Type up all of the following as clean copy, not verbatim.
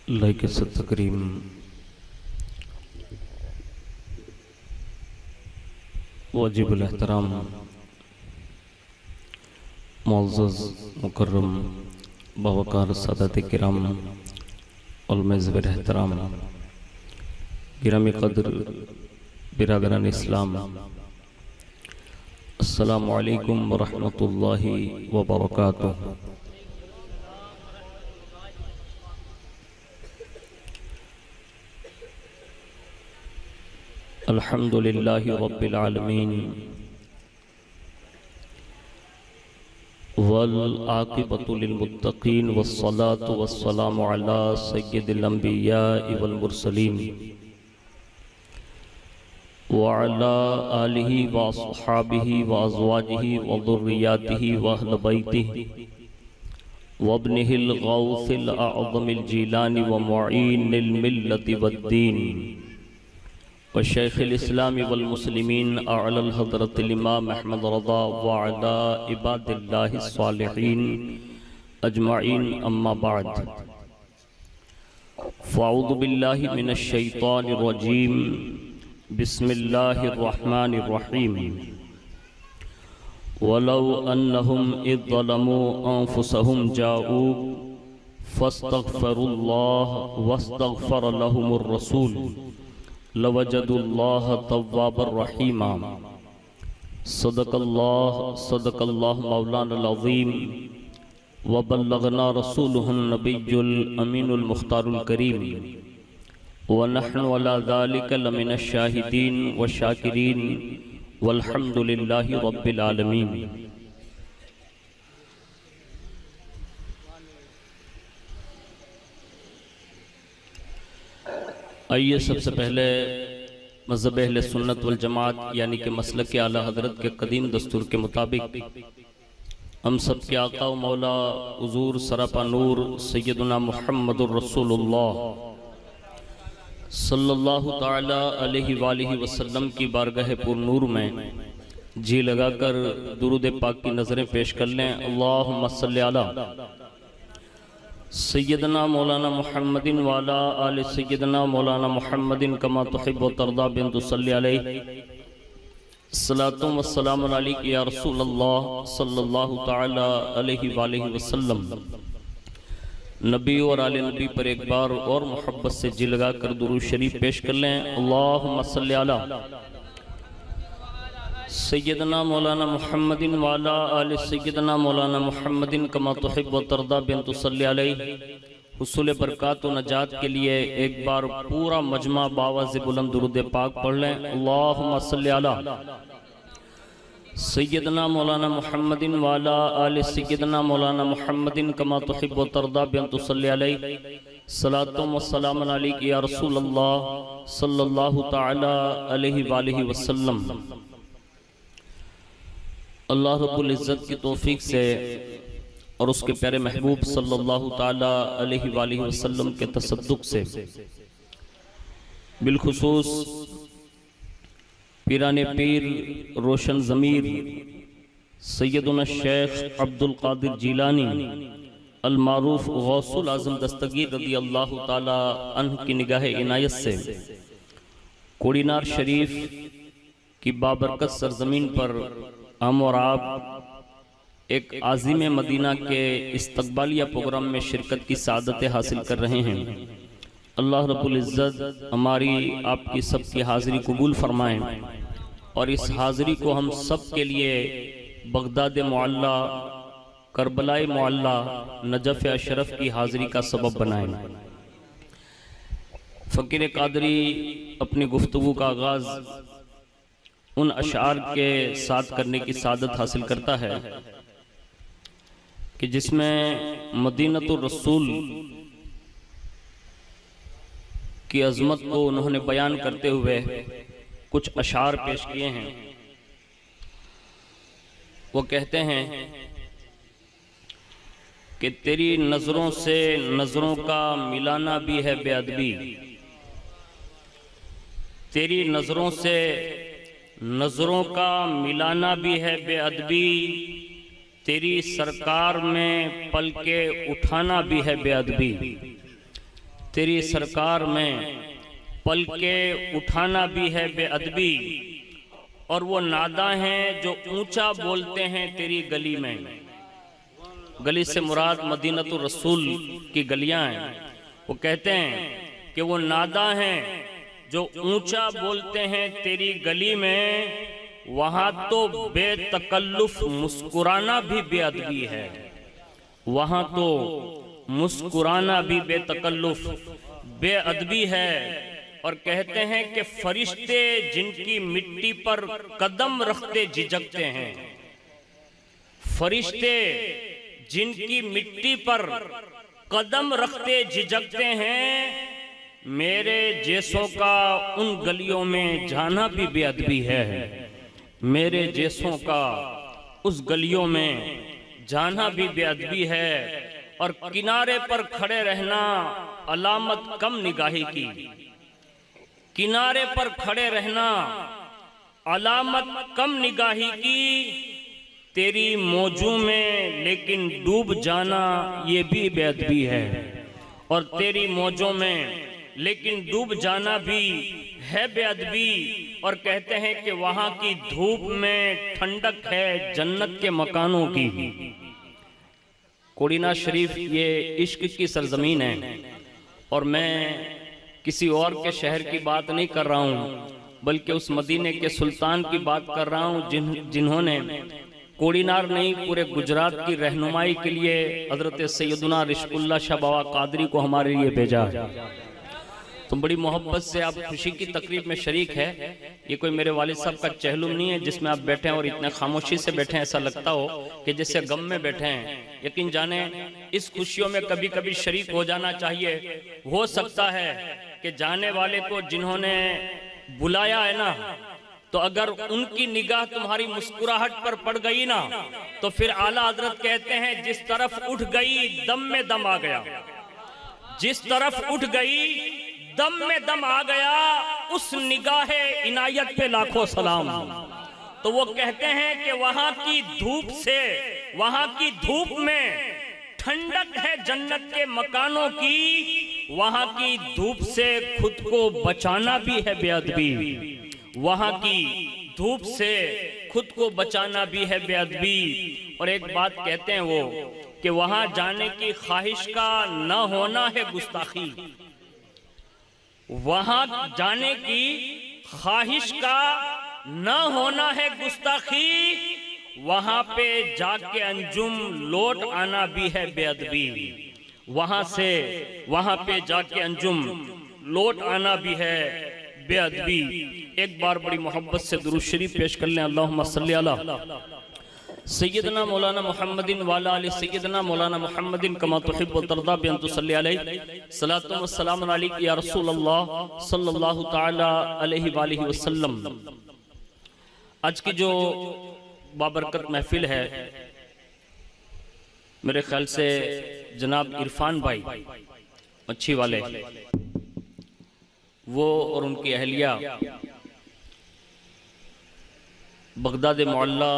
Like तकरीम वाजिबुल एहतराम मुअज़्ज़ज़ मुकर्रम बावकार सादात किराम उलमाए एहतराम गिरामी क़द्र बिरादरान इस्लाम, अस्सलामु अलैकुम व रहमतुल्लाहि व बरकातुहू। अल्हम्दुलिल्लाहि रब्बिल आलमीन वल आक़िबतु लिल मुत्तक़ीन वस्सलातु वस्सलामु अला सय्यिदिल अंबियाइ वल मुरसलीन व अला आलिहि व अस्हाबिहि व अज़वाजिहि व ज़ुर्रिय्यातिहि व अहल बैतिहि व इब्निहिल गौसिल अअज़मिल जीलानी व मुईनिल मिल्लति वद्दीन व शेखिल इस्लामी वल मुस्लिमीन अअलल हज़रतिल इमाम अहमद रज़ा व अला इबादिल्लाहि स्वालिहीन अजमईन, अम्मा बाद। फ़अऊज़ु बिल्लाहि मिनश शैतानिर रजीम, बिस्मिल्लाहिर रहमानिर रहीम। वलौ अन्नहुम इज़ ज़लमू अंफुसहुम जाऊक फस्तग़फ़िरुल्लाह वस्तग़फ़र लहुमुर रसूल लवजदुल्लाह तव्वाबर रहीमा। सदक़ल्लाह मौलाना अज़ीम व बल्लगना रसूलुहुन नबियुल अमीनुल मुख्तारुल करीम व नहनु अला ज़ालिका लमिनश शाहिदीन व शाकिरीन वल्हम्दुलिल्लाहि रब्बिल आलमीन। आइए सबसे पहले मज़हब अहले सुन्नत वल जमात यानी कि मसलक के आला हज़रत के कदीम दस्तूर के मुताबिक हम सब के आका व मौला हुज़ूर सरापा नूर सैयदना मुहम्मदुर रसूलुल्लाह सल्लल्लाहु ताला अलैहि वालिहि वसल्लम की बारगाह पुर नूर में जी लगाकर दुरूद पाक की नज़रें पेश कर लें। अल्लाहुम्मा सल्लि अला सैयदना मौलाना मुहम्मदिन वाला आले सैयदना मौलाना मुहम्मदिन कमा तुहिब्बु व तर्दा बिन तुसल्ली अलैहि सलातु व सलाम अलैका या रसूल अल्लाह सल्लल्लाहु ताला अलैहि वालिहि वसल्लम। नबी और आले नबी पर एक बार और मोहब्बत से जी लगा कर दुरूद शरीफ पेश कर लें। अल्लाहुम्मा सल्लि अला सैयदना मौलाना मुहम्मदिन वाला आले सैयदना मौलाना मुहम्मदिन कमा तुहिब्बु व तर्दा बिन तुसल्ली अलैहि। हुसूल बरकात व नजात के लिए एक बार पूरा मजमा बावाज़ बुलंद दुरूद पाक पढ़ लें। अल्लाहुम्मा सल्लि अला सैयदना मौलाना मुहम्मदिन वाला आले सैयदना मौलाना मुहम्मदिन कमा तुहिब्बु व तर्दा बिन तुसल्ली अलैहि। सलातु व सलाम अलैका या रसूल अल्लाह सल्लल्लाहु ताला अलैहि वालिहि वसल्लम। अल्लाह रब्बुल इज़्ज़त की तौफीक से और उसके प्यारे महबूब सल्लल्लाहु ताला अलैहि वालिहि वसल्लम के तसद्दुक़ से बिलखुसूस पीराने पीर रोशन ज़मीर सैयदना शेख अब्दुल क़ादिर जीलानी अल मारूफ गौसुल आज़म दस्तगीर रज़ी अल्लाह ताला अन्हु की निगाह इनायत से कोड़ीनार शरीफ की बाबरकत सरजमीन पर हम और आप एक आज़िम मदीना के इस्तक़बालिया प्रोग्राम में शिरकत की सादतें हासिल कर रहे हैं। अल्लाह रब्बुल इज़्ज़त हमारी आपकी सबकी हाज़िरी कबूल फरमाएं और इस हाज़िरी को हम सब के लिए बगदाद मुअल्ला, करबलाए मुअल्ला, नजफ़ अशरफ की हाज़िरी का सबब बनाएं। फ़कीर क़ादरी अपनी गुफ्तगू का आगाज़ उन अशार के साथ करने की सादत हासिल करता है कि जिसमें मदीनतुर रसूल की अज़मत को उन्होंने बयान करते हुए कुछ अशार पेश किए हैं। वो कहते हैं कि तेरी नज़रों से नज़रों का मिलाना भी है बेअदबी, तेरी नज़रों से नज़रों का मिलाना भी है बेअदबी, तेरी सरकार में पल के उठाना भी है बेअदबी, तेरी सरकार में पल के उठाना भी है बेअदबी, और वो नादा हैं जो ऊंचा बोलते हैं तेरी गली में। गली से मुराद मदीनतुर रसूल की गलियां हैं। वो कहते हैं कि वो नादा हैं जो ऊंचा बोलते हैं तेरी गली में, वहां तो बेतकल्लुफ मुस्कुराना भी बेअदबी है। वहां तो मुस्कुराना भी बेतकल्लुफ बेअदबी है। और कहते हैं कि फरिश्ते जिनकी मिट्टी पर कदम रखते झिझकते हैं, फरिश्ते जिनकी मिट्टी पर कदम रखते झिझकते हैं, मेरे जैसों का उन गलियों में जाना भी बेअदबी है। मेरे जैसों का उस गलियों में जाना भी बेअदबी है। और किनारे पर खड़े रहना अलामत कम निगाही की, किनारे पर खड़े रहना अलामत कम निगाही की, तेरी मौजों में लेकिन डूब जाना ये भी बेअदबी है। और तेरी मौजों में लेकिन डूब जाना भी है बेअदबी। और कहते हैं कि वहां की धूप में ठंडक है जन्नत के मकानों की। कोड़ीना शरीफ ये इश्क की सरजमीन है। और मैं किसी और के शहर की बात नहीं कर रहा हूँ, बल्कि उस मदीने के सुल्तान की बात कर रहा हूँ जिन्होंने कोड़ीनार नहीं पूरे गुजरात की रहनुमाई के लिए हजरत सैयदना रिश्कुल्लाह शाह बाबा कादरी को हमारे लिए भेजा। तो बड़ी मोहब्बत से आप खुशी की तकरीब में शरीक है। ये कोई मेरे वालिद साहब का चहलुम नहीं है जिसमें आप बैठे हैं और इतने खामोशी से बैठे हैं, ऐसा लगता हो कि जैसे गम में बैठे हैं। यकीन जाने इस खुशियों में कभी कभी शरीक हो जाना चाहिए। हो सकता है कि जाने वाले को जिन्होंने बुलाया है ना, तो अगर उनकी निगाह तुम्हारी मुस्कुराहट पर पड़ गई ना, तो फिर आला हजरत कहते हैं जिस तरफ उठ गई दम में दम आ गया। जिस तरफ उठ गई दम में दम आ गया, उस निगाहे इनायत पे लाखों सलाम। तो वो कहते हैं कि वहां की धूप से, वहां की धूप में ठंडक है जन्नत के मकानों की, वहां की धूप से खुद को बचाना भी है बेअदबी। वहां की धूप से खुद को बचाना भी है बेअदबी। और एक बात कहते हैं वो कि वहां जाने की ख्वाहिश का न होना है गुस्ताखी। वहां जाने की ख्वाहिश का न होना है गुस्ताखी। वहां पे जाके अंजुम लौट आना भी है बेअदबी। वहां पे जाके अंजुम लौट आना भी है बेअदबी। एक बार बड़ी मोहब्बत से दुरूद शरीफ पेश कर लें। अल्लाहुम्मा सल्ली अला सैयदना मौलाना मुहम्मदिन वाला अली सैयदना मौलाना मुहम्मदिन कमा तुहिब्बु तर्दा बि अन तुसल्ली अलैहि सलातु व सलाम अलैका या रसूल अल्लाह सल्लल्लाहु तआला अलैहि वालिहि वसल्लम। आज की जो बाबरकत महफिल है, मेरे ख्याल से जनाब इरफान भाई मच्छी वाले, वो और उनकी अहलिया बगदाद मोहल्ला,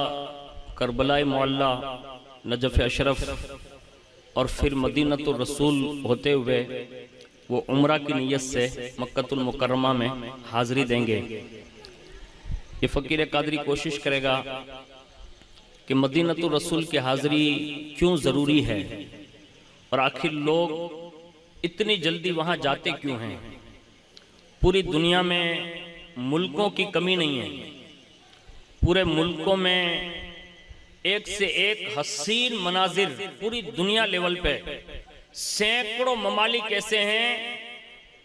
करबला मोहल्ला, नजफ अशरफ और फिर मदीनतुर रसूल होते हुए वो उम्रा की नीयत से मक्कतुल मुकर्रमा में हाजिरी देंगे। ये फ़कीर कादरी कोशिश करेगा कि मदीनतुर रसूल की हाजिरी क्यों ज़रूरी है और आखिर लोग इतनी जल्दी वहाँ जाते क्यों हैं। पूरी दुनिया में मुल्कों की कमी नहीं है। पूरे मुल्कों में एक से एक हसीन मनाजिर पूरी दुनिया लेवल पे सैकड़ों ममालिक ऐसे हैं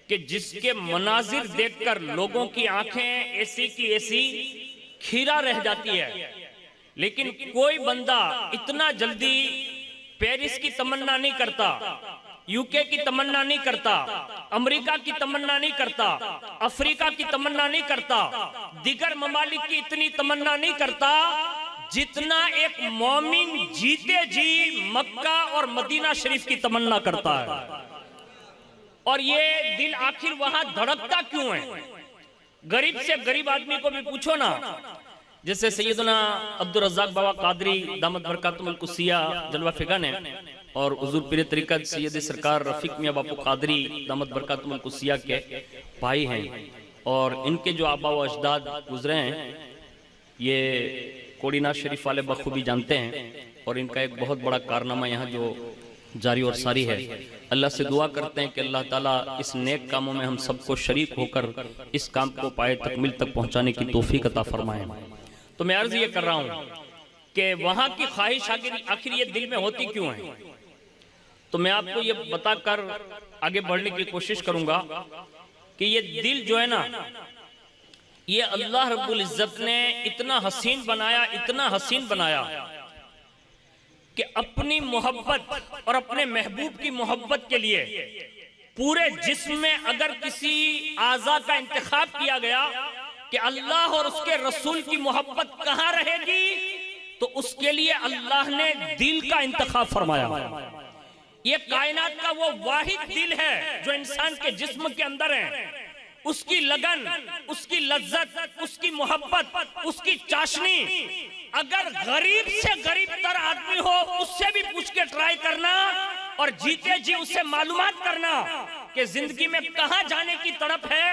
कि जिसके मनाजिर देखकर लोगों की आंखें ऐसी की ऐसी खीरा रह जाती है। लेकिन कोई बंदा इतना जल्दी पेरिस की तमन्ना नहीं करता, यूके की तमन्ना नहीं करता, अमेरिका की तमन्ना नहीं करता, अफ्रीका की तमन्ना नहीं करता, दिगर ममालिक की इतनी तमन्ना नहीं करता जितना एक मोमिन जीते जी मक्का और मदीना शरीफ की तमन्ना करता है। और ये दिल आखिर वहां धड़कता क्यों है? गरीब से गरीब आदमी को भी पूछो ना जैसे सैयदना अब्दुल रज़्ज़ाक़ बाबा कादरी दामत बरकातुहुल कुसिया जलवा फिगान है और हुजूर पीर तरीक़त सैयद सरकार रफ़ीक मियां बापू कादरी दामत बरकातुहुल कुसिया के भाई हैं और इनके जो आबा व अजदाद गुजरे हैं ये कोड़ीनाथ शरीफ वाले बखूबी जानते हैं और इनका एक बहुत बड़ा कारनामा यहाँ जो जारी और सारी है। अल्लाह से दुआ करते हैं कि अल्लाह ताला इस नेक कामों में हम सबको शरीक होकर इस काम को पाए तकमील तक पहुँचाने की तौफीक अता फरमाएं। तो मैं अर्ज ये कर रहा हूँ कि वहाँ की ख्वाहिश आखिर ये दिल में होती क्यों है, तो मैं आपको ये बताकर आगे बढ़ने की कोशिश करूंगा कि ये दिल जो है ना, ये अल्लाह रब्बुल इज्जत ने इतना हसीन बनाया, इतना हसीन बनाया कि अपनी मोहब्बत और अपने महबूब की मोहब्बत के लिए पूरे जिस्म में अगर किसी आज़ा का इंतखाब किया गया कि अल्लाह और उसके रसूल की मोहब्बत कहाँ रहेगी, तो उसके लिए अल्लाह ने दिल का इंतखाब फरमाया। ये कायनात का वो वाहिद दिल है जो इंसान के जिस्म के अंदर है। उसकी लगन, उसकी लज्जत, उसकी मोहब्बत, उसकी चाशनी अगर गरीब से गरीब तर आदमी हो उससे भी पूछ के ट्राई करना और जीते जी उससे मालूमात करना कि जिंदगी में कहां जाने की तड़प है,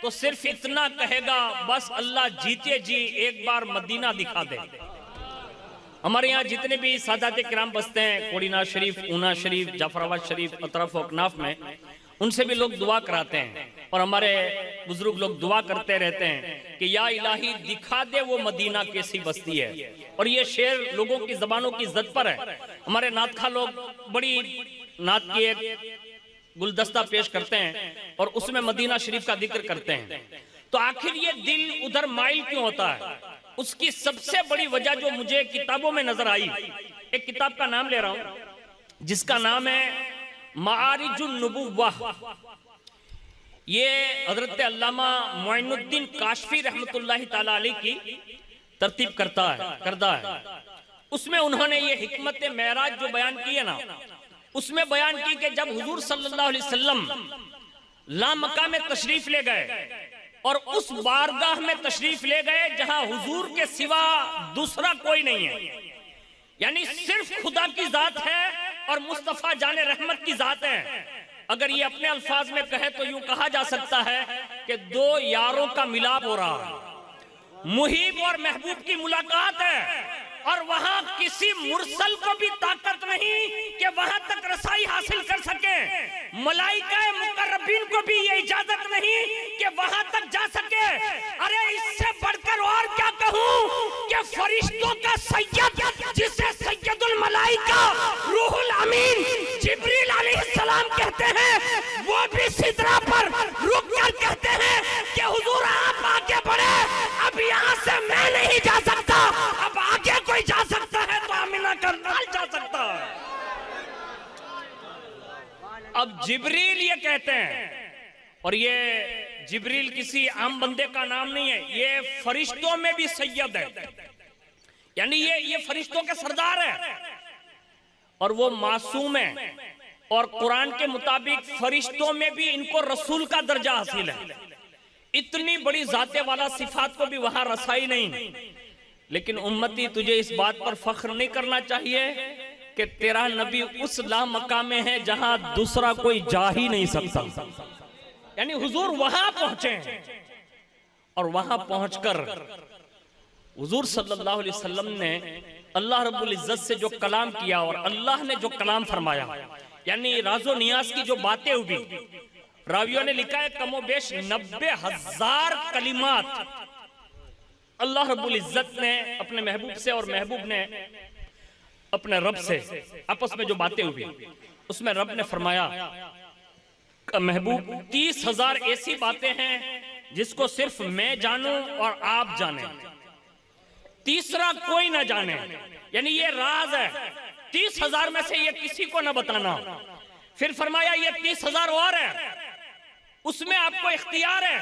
तो सिर्फ इतना कहेगा, बस अल्लाह जीते जी एक बार मदीना दिखा दे। हमारे यहाँ जितने भी सादात किराम बसते हैं कोड़ीनाथ शरीफ, ऊना शरीफ, जाफराबाद शरीफ, अतरफ और अकनाफ में, उनसे भी लोग दुआ कराते हैं और हमारे बुजुर्ग लोग दुआ करते रहते हैं कि या इलाही दिखा दे वो मदीना कैसी बस्ती है। और ये शेर लोगों की जबानों की इज्जत पर है। हमारे नातखा लोग बड़ी नात की एक गुलदस्ता पेश करते हैं और उसमें मदीना शरीफ का जिक्र करते हैं। तो आखिर ये दिल उधर माइल क्यों होता है? उसकी सबसे बड़ी वजह जो मुझे किताबों में नजर आई, एक किताब का नाम ले रहा हूं जिसका नाम है मारिजुन नबुव्वह। ये हजरत अल्लामा मुइनुद्दीन काशफी रहमतुल्लाहि ताला अलैह की तरतीब करदा है। उसमें उन्होंने ये हिकमत मेराज जो बयान की है ना, उसमें बयान की कि जब हुजूर सल्लल्लाहु अलैहि वसल्लम लामका में तशरीफ ले गए और उस बारगाह में तशरीफ ले गए जहां हुजूर के सिवा दूसरा कोई नहीं है, यानी सिर्फ खुदा की जात है और मुस्तफा जाने रहमत की जात है। अगर ये अपने अल्फाज में कहे तो यूं कहा जा सकता है कि दो यारों का मिलाप हो रहा है, मुहिब और महबूब की मुलाकात है और वहां किसी मुरसल को भी ताकत नहीं कि वहां तक रसाई हासिल कर सके। मलाइका मुकर्रबीन को भी ये इजाजत नहीं कि वहां तक जा सके। अरे इससे बढ़कर और क्या कहूं कि फरिश्तों का सैयद, जिसे सैयदुल मलाइका रूहुल अमीन जिब्रील अलैहिस्सलाम कहते हैं, वो भी सिदरा पर रुक कर कहते हैं कि हुजूर आप आगे बढ़े, अब यहाँ से मैं नहीं जा सकता, अब आगे कोई जा सकता है तो आमिना का लाल जा सकता है। अब जिब्रील ये कहते हैं, और ये जिब्रील किसी आम बंदे का नाम नहीं है, ये फरिश्तों में भी सैयद है, यानी ये फरिश्तों के सरदार है और वो मासूम है। और कुरान के मुताबिक फरिश्तों में भी इनको रसूल का दर्जा हासिल है। इतनी बड़ी जाते वाला सिफात को भी वहां रसाई नहीं। लेकिन उम्मती, तुझे इस बात पर फख्र नहीं करना चाहिए कि तेरा नबी उस लामकाम में है जहां दूसरा कोई जा ही नहीं सकता। यानी हुजूर वहां पहुंचे और वहां पहुंचकर हुजूर सल्लल्लाहु अलैहि वसल्लम ने अल्लाह रब्बुल इज्जत से जो कलाम किया और अल्लाह ने जो कलाम फरमाया, यानी राजो नियाज की जो बातें हुई, रावियों ने लिखा है कमोबेश 90,000 कलिमात अल्लाह रब्बुल इज्जत ने अपने महबूब से और महबूब ने अपने रब से आपस में जो बातें हुई, उसमें रब ने फरमाया महबूब 30,000 ऐसी बातें हैं जिसको सिर्फ मैं जानूं और आप जाने, तीसरा कोई ना जाने, यानी ये राज है। 30,000 में से ये किसी को ना बताना। फिर फरमाया ये 30,000 और है, उसमें आपको इख्तियार है,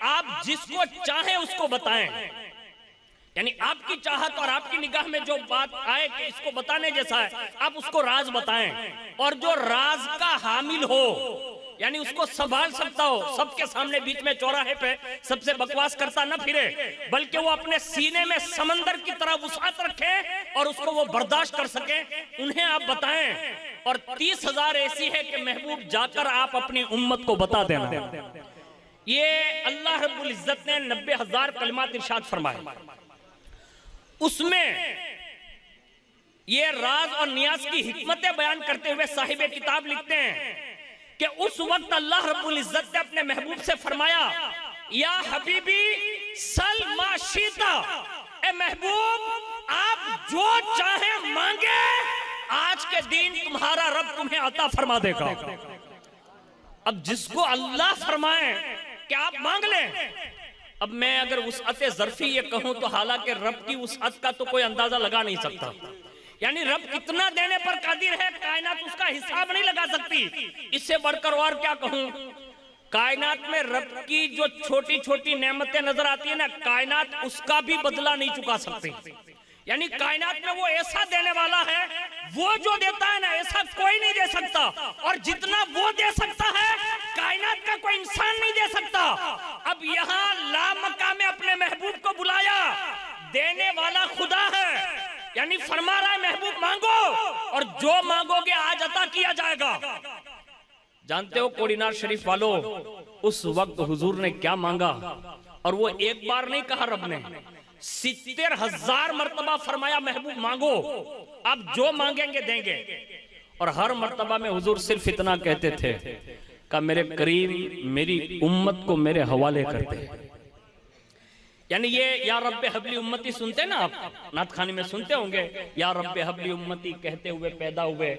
आप जिसको चाहे उसको बताएं। यानी आपकी चाहत और आपकी निगाह में जो बात आए कि इसको बताने जैसा है, आप उसको राज बताएं। और जो राज का हामिल हो यानी उसको संभाल सकता हो, सबके सामने बीच में चौराहे पे सबसे बकवास करता न फिरे, बल्कि वो अपने सीने में समंदर की तरह वुसात रखे और उसको वो बर्दाश्त कर सके, उन्हें आप बताएं। और 30,000 ऐसी है कि महबूब जाकर आप अपनी उम्मत को बता देना। ये अल्लाह रब्बुल इज्जत ने 90,000 कलमात इरशाद फरमाए, उसमें ये राज और नियाज की हिकमतें बयान करते हुए साहिब किताब लिखते हैं कि उस वक्त अल्लाह रब्बुल इज्जत ने अपने महबूब से फरमाया, या हबीबी सल माशीता, ए महबूब आप जो चाहे मांगे, आज के दिन तुम्हारा रब तुम्हें अता फरमा देगा। अब जिसको अल्लाह फरमाए कि आप मांग लें, अब मैं अगर वुसअत ज़र्फी ये कहूं तो हालांकि रब की वुसअत का तो कोई अंदाजा लगा नहीं सकता, यानी रब कितना देने पर कादिर है, कायनात उसका हिसाब नहीं लगा सकती। इससे बढ़कर और क्या कहूं, कायनात में रब की जो छोटी छोटी नेमतें नजर आती है ना, कायनात उसका भी बदला नहीं चुका सकती। यानी कायनात में वो ऐसा देने वाला है, वो जो देता है ना ऐसा कोई नहीं दे सकता, और जितना वो दे सकता है कायनात का कोई इंसान नहीं दे सकता। अब यहाँ लामका में अपने महबूब को बुलाया, देने वाला खुदा है, यानी फरमा रहा है महबूब मांगो और जो मांगोगे आज अता किया जाएगा। जानते हो कोडिनार शरीफ वालों, उस वक्त हुजूर ने क्या मांगा, और वो एक बार नहीं कहा रब ने, 70,000 मर्तबा फरमाया महबूब मांगो, आप जो मांगेंगे देंगे। और हर मर्तबा में हुजूर सिर्फ इतना कहते थे कि मेरे करीम मेरी उम्मत को मेरे हवाले कर दे। यानी ये या रब्बे हबली उम्मती सुनते ना आप, नात खानी में सुनते होंगे, या रब्बे हबली उम्मती कहते हुए पैदा हुए,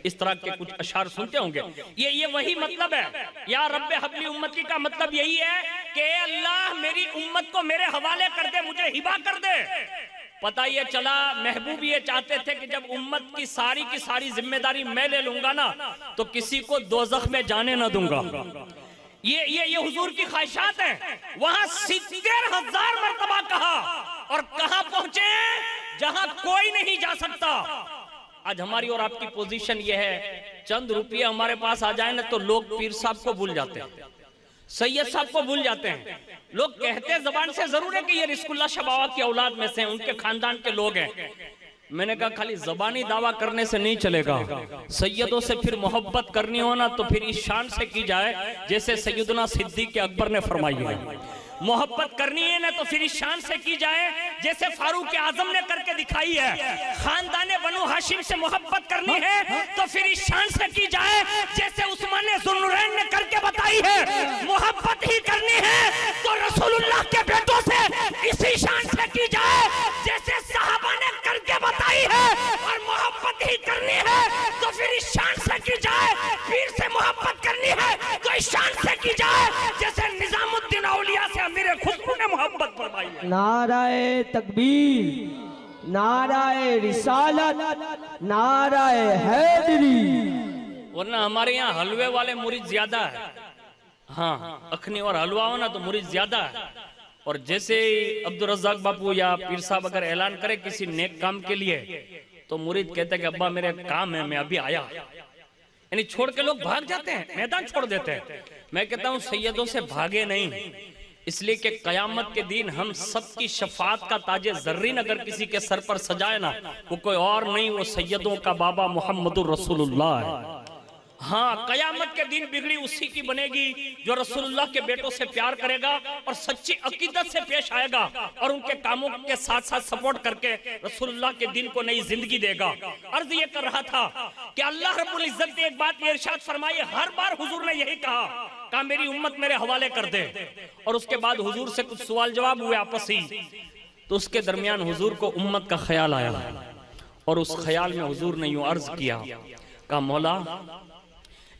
इस तरह के कुछ अशार सुनते होंगे। ये वही मतलब है, या रब्बे हबली उम्मती का मतलब यही है कि अल्लाह मेरी उम्मत को मेरे हवाले कर दे, मुझे हिबा कर दे। पता ये चला महबूब ये चाहते थे कि जब उम्मत की सारी जिम्मेदारी मैं ले लूंगा ना, तो किसी को दोज़ख में जाने ना दूंगा। ये हुजूर की ख्वाहिशात हैं। वहां 70,000 मर्तबा कहा, और कहां पहुंचे, जहां कोई नहीं जा सकता। आज हमारी और आपकी पोजीशन ये है, चंद रुपये हमारे पास आ जाए ना तो लोग पीर साहब को भूल जाते हैं, सैयद साहब को भूल जाते हैं। लोग कहते जबान से जरूर है कि ये रिस्कुल्लाह शाह बाबा की औलाद में से, उनके खानदान के लोग हैं। मैंने कहा खाली जबानी दावा करने से नहीं चलेगा, सैयदों से फिर मोहब्बत करनी हो ना तो फिर इस शान से की जाए जैसे सैयदना सिद्दीक अकबर ने फरमाई है। मोहब्बत करनी है ना तो फिर इस शान से की जाए जैसे फारूक आजम ने करके दिखाई है। खानदान बनु हाशिम से मोहब्बत करनी है तो फिर इस शान से की जाए जैसे उस्मान ज़ुन्नुरैन ने करके बताई है। मोहब्बत ही करनी है तो रसूलुल्लाह के बेटों से इसी शान से की जाए जैसे सहाबा ने करके बताई है। और मोहब्बत ही करनी है तो फिर इस शान से की जाए, पीर से मोहब्बत करनी है तो इस शान से की जाए जैसे निजामुद्दीन औलिया से मेरे खुशबू ने मोहब्बत फरमाई है। नाराए तकबीर, नाराए रिसालत, नाराए हैदरी। वरना हमारे यहाँ हलवे वाले मुरीद ज्यादा है। हाँ, अखनी और हलवा हो ना तो मुरीद ज्यादा है। और जैसे अब्दुल रज़्ज़ाक बापू या पीर साहब अगर ऐलान करे किसी नेक काम के लिए तो मुरीद कहते हैं कि अब्बा मेरे काम है, मैं अभी आया। यानी छोड़ के लोग भाग जाते हैं, मैदान छोड़ देते हैं। मैं कहता हूँ सैयदों से भागे नहीं, इसलिए कि कयामत के दिन हम सबकी शफात का ताजे जर्रीन अगर किसी के सर पर सजाए ना, वो कोई और नहीं, वो सैयदों का बाबा मोहम्मदुर रसूलुल्लाह है। हाँ, कयामत के दिन बिगड़ी उसी की बनेगी जो रसूलुल्लाह के बेटों से प्यार करेगा और सच्ची अकीदत से पेश आएगा और उनके कामों के साथ साथ सपोर्ट करके रसूलुल्लाह के दिन को नई जिंदगी देगा। अर्ज ये कर रहा था कि अल्लाह रब्बुल इज्जत ने एक बात इरशाद फरमाई, हर बार हुजूर ने यही कहा मेरी उम्मत मेरे हवाले कर दे। और उसके बाद हुजूर से कुछ सवाल जवाब हुए आपसी, तो उसके दरमियान हुजूर को उम्मत का ख्याल आया और उस ख्याल में हुजूर ने यूं अर्ज किया, कहा मौला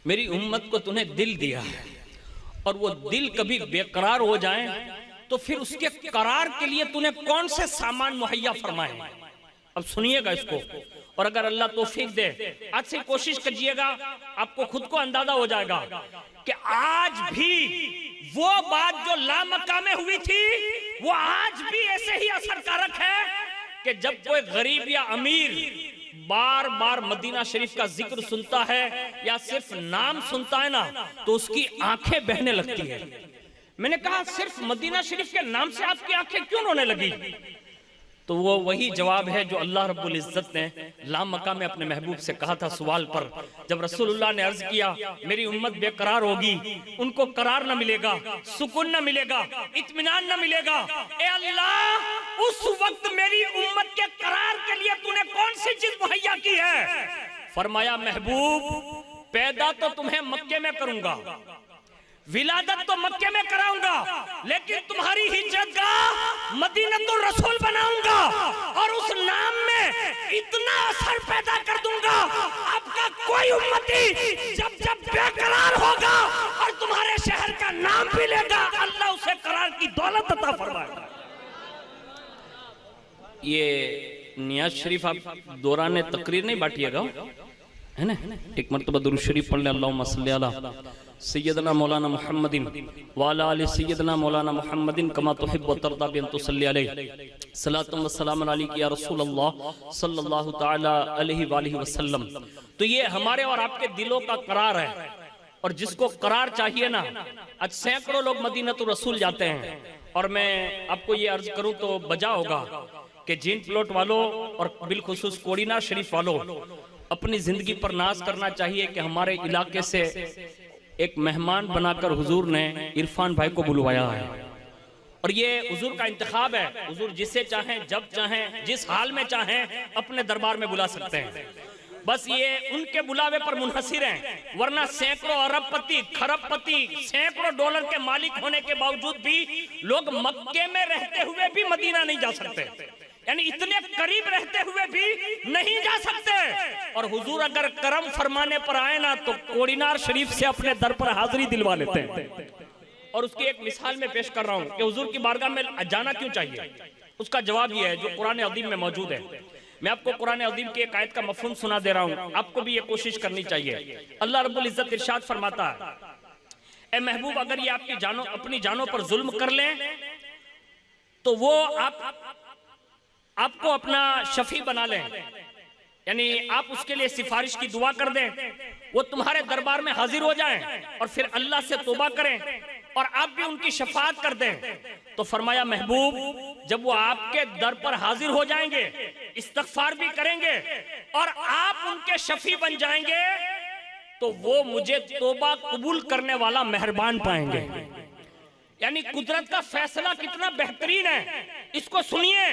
मेरी उम्मत को तूने दिल दिया है और वो दिल कभी बेकरार हो जाए तो फिर उसके करार के लिए तूने कौन से सामान मुहैया फरमाए। अब सुनिएगा इसको, और अगर अल्लाह तौफीक दे आज से कोशिश कीजिएगा, आपको खुद को अंदाजा हो जाएगा कि आज भी वो बात जो लामक्का में हुई थी वो आज भी ऐसे ही असरकारक है कि जब कोई गरीब या अमीर बार बार मदीना शरीफ का जिक्र सुनता है या सिर्फ नाम सुनता है ना, तो उसकी आंखें बहने लगती है। मैंने कहा सिर्फ मदीना शरीफ के नाम से आपकी आंखें क्यों रोने लगी? तो वो वही जवाब है जो अल्लाह रब्बुल इज्जत ने लामका में अपने महबूब से कहा था सवाल पर। जब रसूलुल्लाह ने अर्ज किया मेरी उम्मत बेकरार होगी, उनको करार न मिलेगा, सुकून न मिलेगा, इत्मीनान न मिलेगा, ए अल्लाह उस वक्त मेरी उम्मत के करार के लिए तूने कौन सी चीज मुहैया की है? फरमाया महबूब पैदा तो तुम्हें मक्के में करूंगा, विलादत तो मक्के में कराऊंगा, लेकिन तुम्हारी हिजरतगाह मदीनतुर रसूल बनाऊंगा और उस नाम में इतना असर पैदा कर दूंगा, आपका कोई उम्मती जब जब बेकरार होगा और तुम्हारे शहर का नाम भी लेगा, अल्लाह उसे करार की दौलत अता फरमाएगा। ये नियाज शरीफ आप दौरान तकरीर नहीं बांटिएगा, है ना? एक मरतबा दुरूद शरीफ पढ़ ले, अल्लाहुम्मा सल्ली अला सय्यदना मौलाना मुहम्मदिन व अला आलि सय्यदना मौलाना मुहम्मदिन कमा तुहिब्बु व तर्दा बिन तुसल्ली अलैहि सलातु व सलाम अलैका या रसूल अल्लाह सल्लल्लाहु तआला अलैहि व आलिहि वसल्लम। तो ये हमारे और आपके दिलों का करार है, और जिसको करार चाहिए ना, आज सैकड़ों लोग मदीनतुर रसूल जाते हैं, और मैं आपको ये अर्ज करूं तो बजा होगा कि जिन प्लॉट वालों और बिलखुसूस कोड़ीनार शरीफ वालों अपनी जिंदगी पर नाज करना चाहिए कि हमारे इलाके से एक मेहमान बनाकर हुजूर ने इरफान भाई को बुलवाया है, और ये हुजूर का इंतखाब है। हुजूर जिसे चाहें, जब चाहें, जिस हाल में चाहें अपने दरबार में बुला सकते हैं। बस ये उनके बुलावे पर मुनहसिर हैं, वरना सैकड़ों अरबपति, खरबपति, सैकड़ों डॉलर के मालिक होने के बावजूद भी लोग मक्के में रहते हुए भी मदीना नहीं जा सकते, यानी इतने करीब रहते हुए भी नहीं जा सकते। और हुजूर अगर करम फरमाने पर आए ना तो कोड़ीनार शरीफ से अपने दर पर हाजिरी दिलवा लेते हैं। और उसकी एक मिसाल में पेश कर रहा हूं कि हुजूर की बारगाह में जाना क्यों चाहिए। उसका जवाब यह है जो कुरान अज़ीम में मौजूद है। मैं आपको कुरान अज़ीम की एक आयत का मफ़हूम सुना दे रहा हूं, आपको भी ये कोशिश करनी चाहिए। अल्लाह रब्बुल इज्जत इरशाद फरमाता है, ए महबूब अगर ये आपकी जानों, अपनी जानों पर जुल्म कर लें तो वो आपको अपना शफी बना लें, यानी आप उसके लिए सिफारिश की दुआ कर दें, वो तुम्हारे दरबार में हाजिर हो जाएं और फिर अल्लाह से तौबा करें और आप भी उनकी शफाअत कर दें। तो फरमाया महबूब जब वो आपके दर पर हाजिर हो जाएंगे, इस्तगफार भी करेंगे और आप उनके शफी बन जाएंगे, तो वो मुझे तौबा कबूल करने वाला मेहरबान पाएंगे। यानी कुदरत का फैसला कितना बेहतरीन है, इसको सुनिए।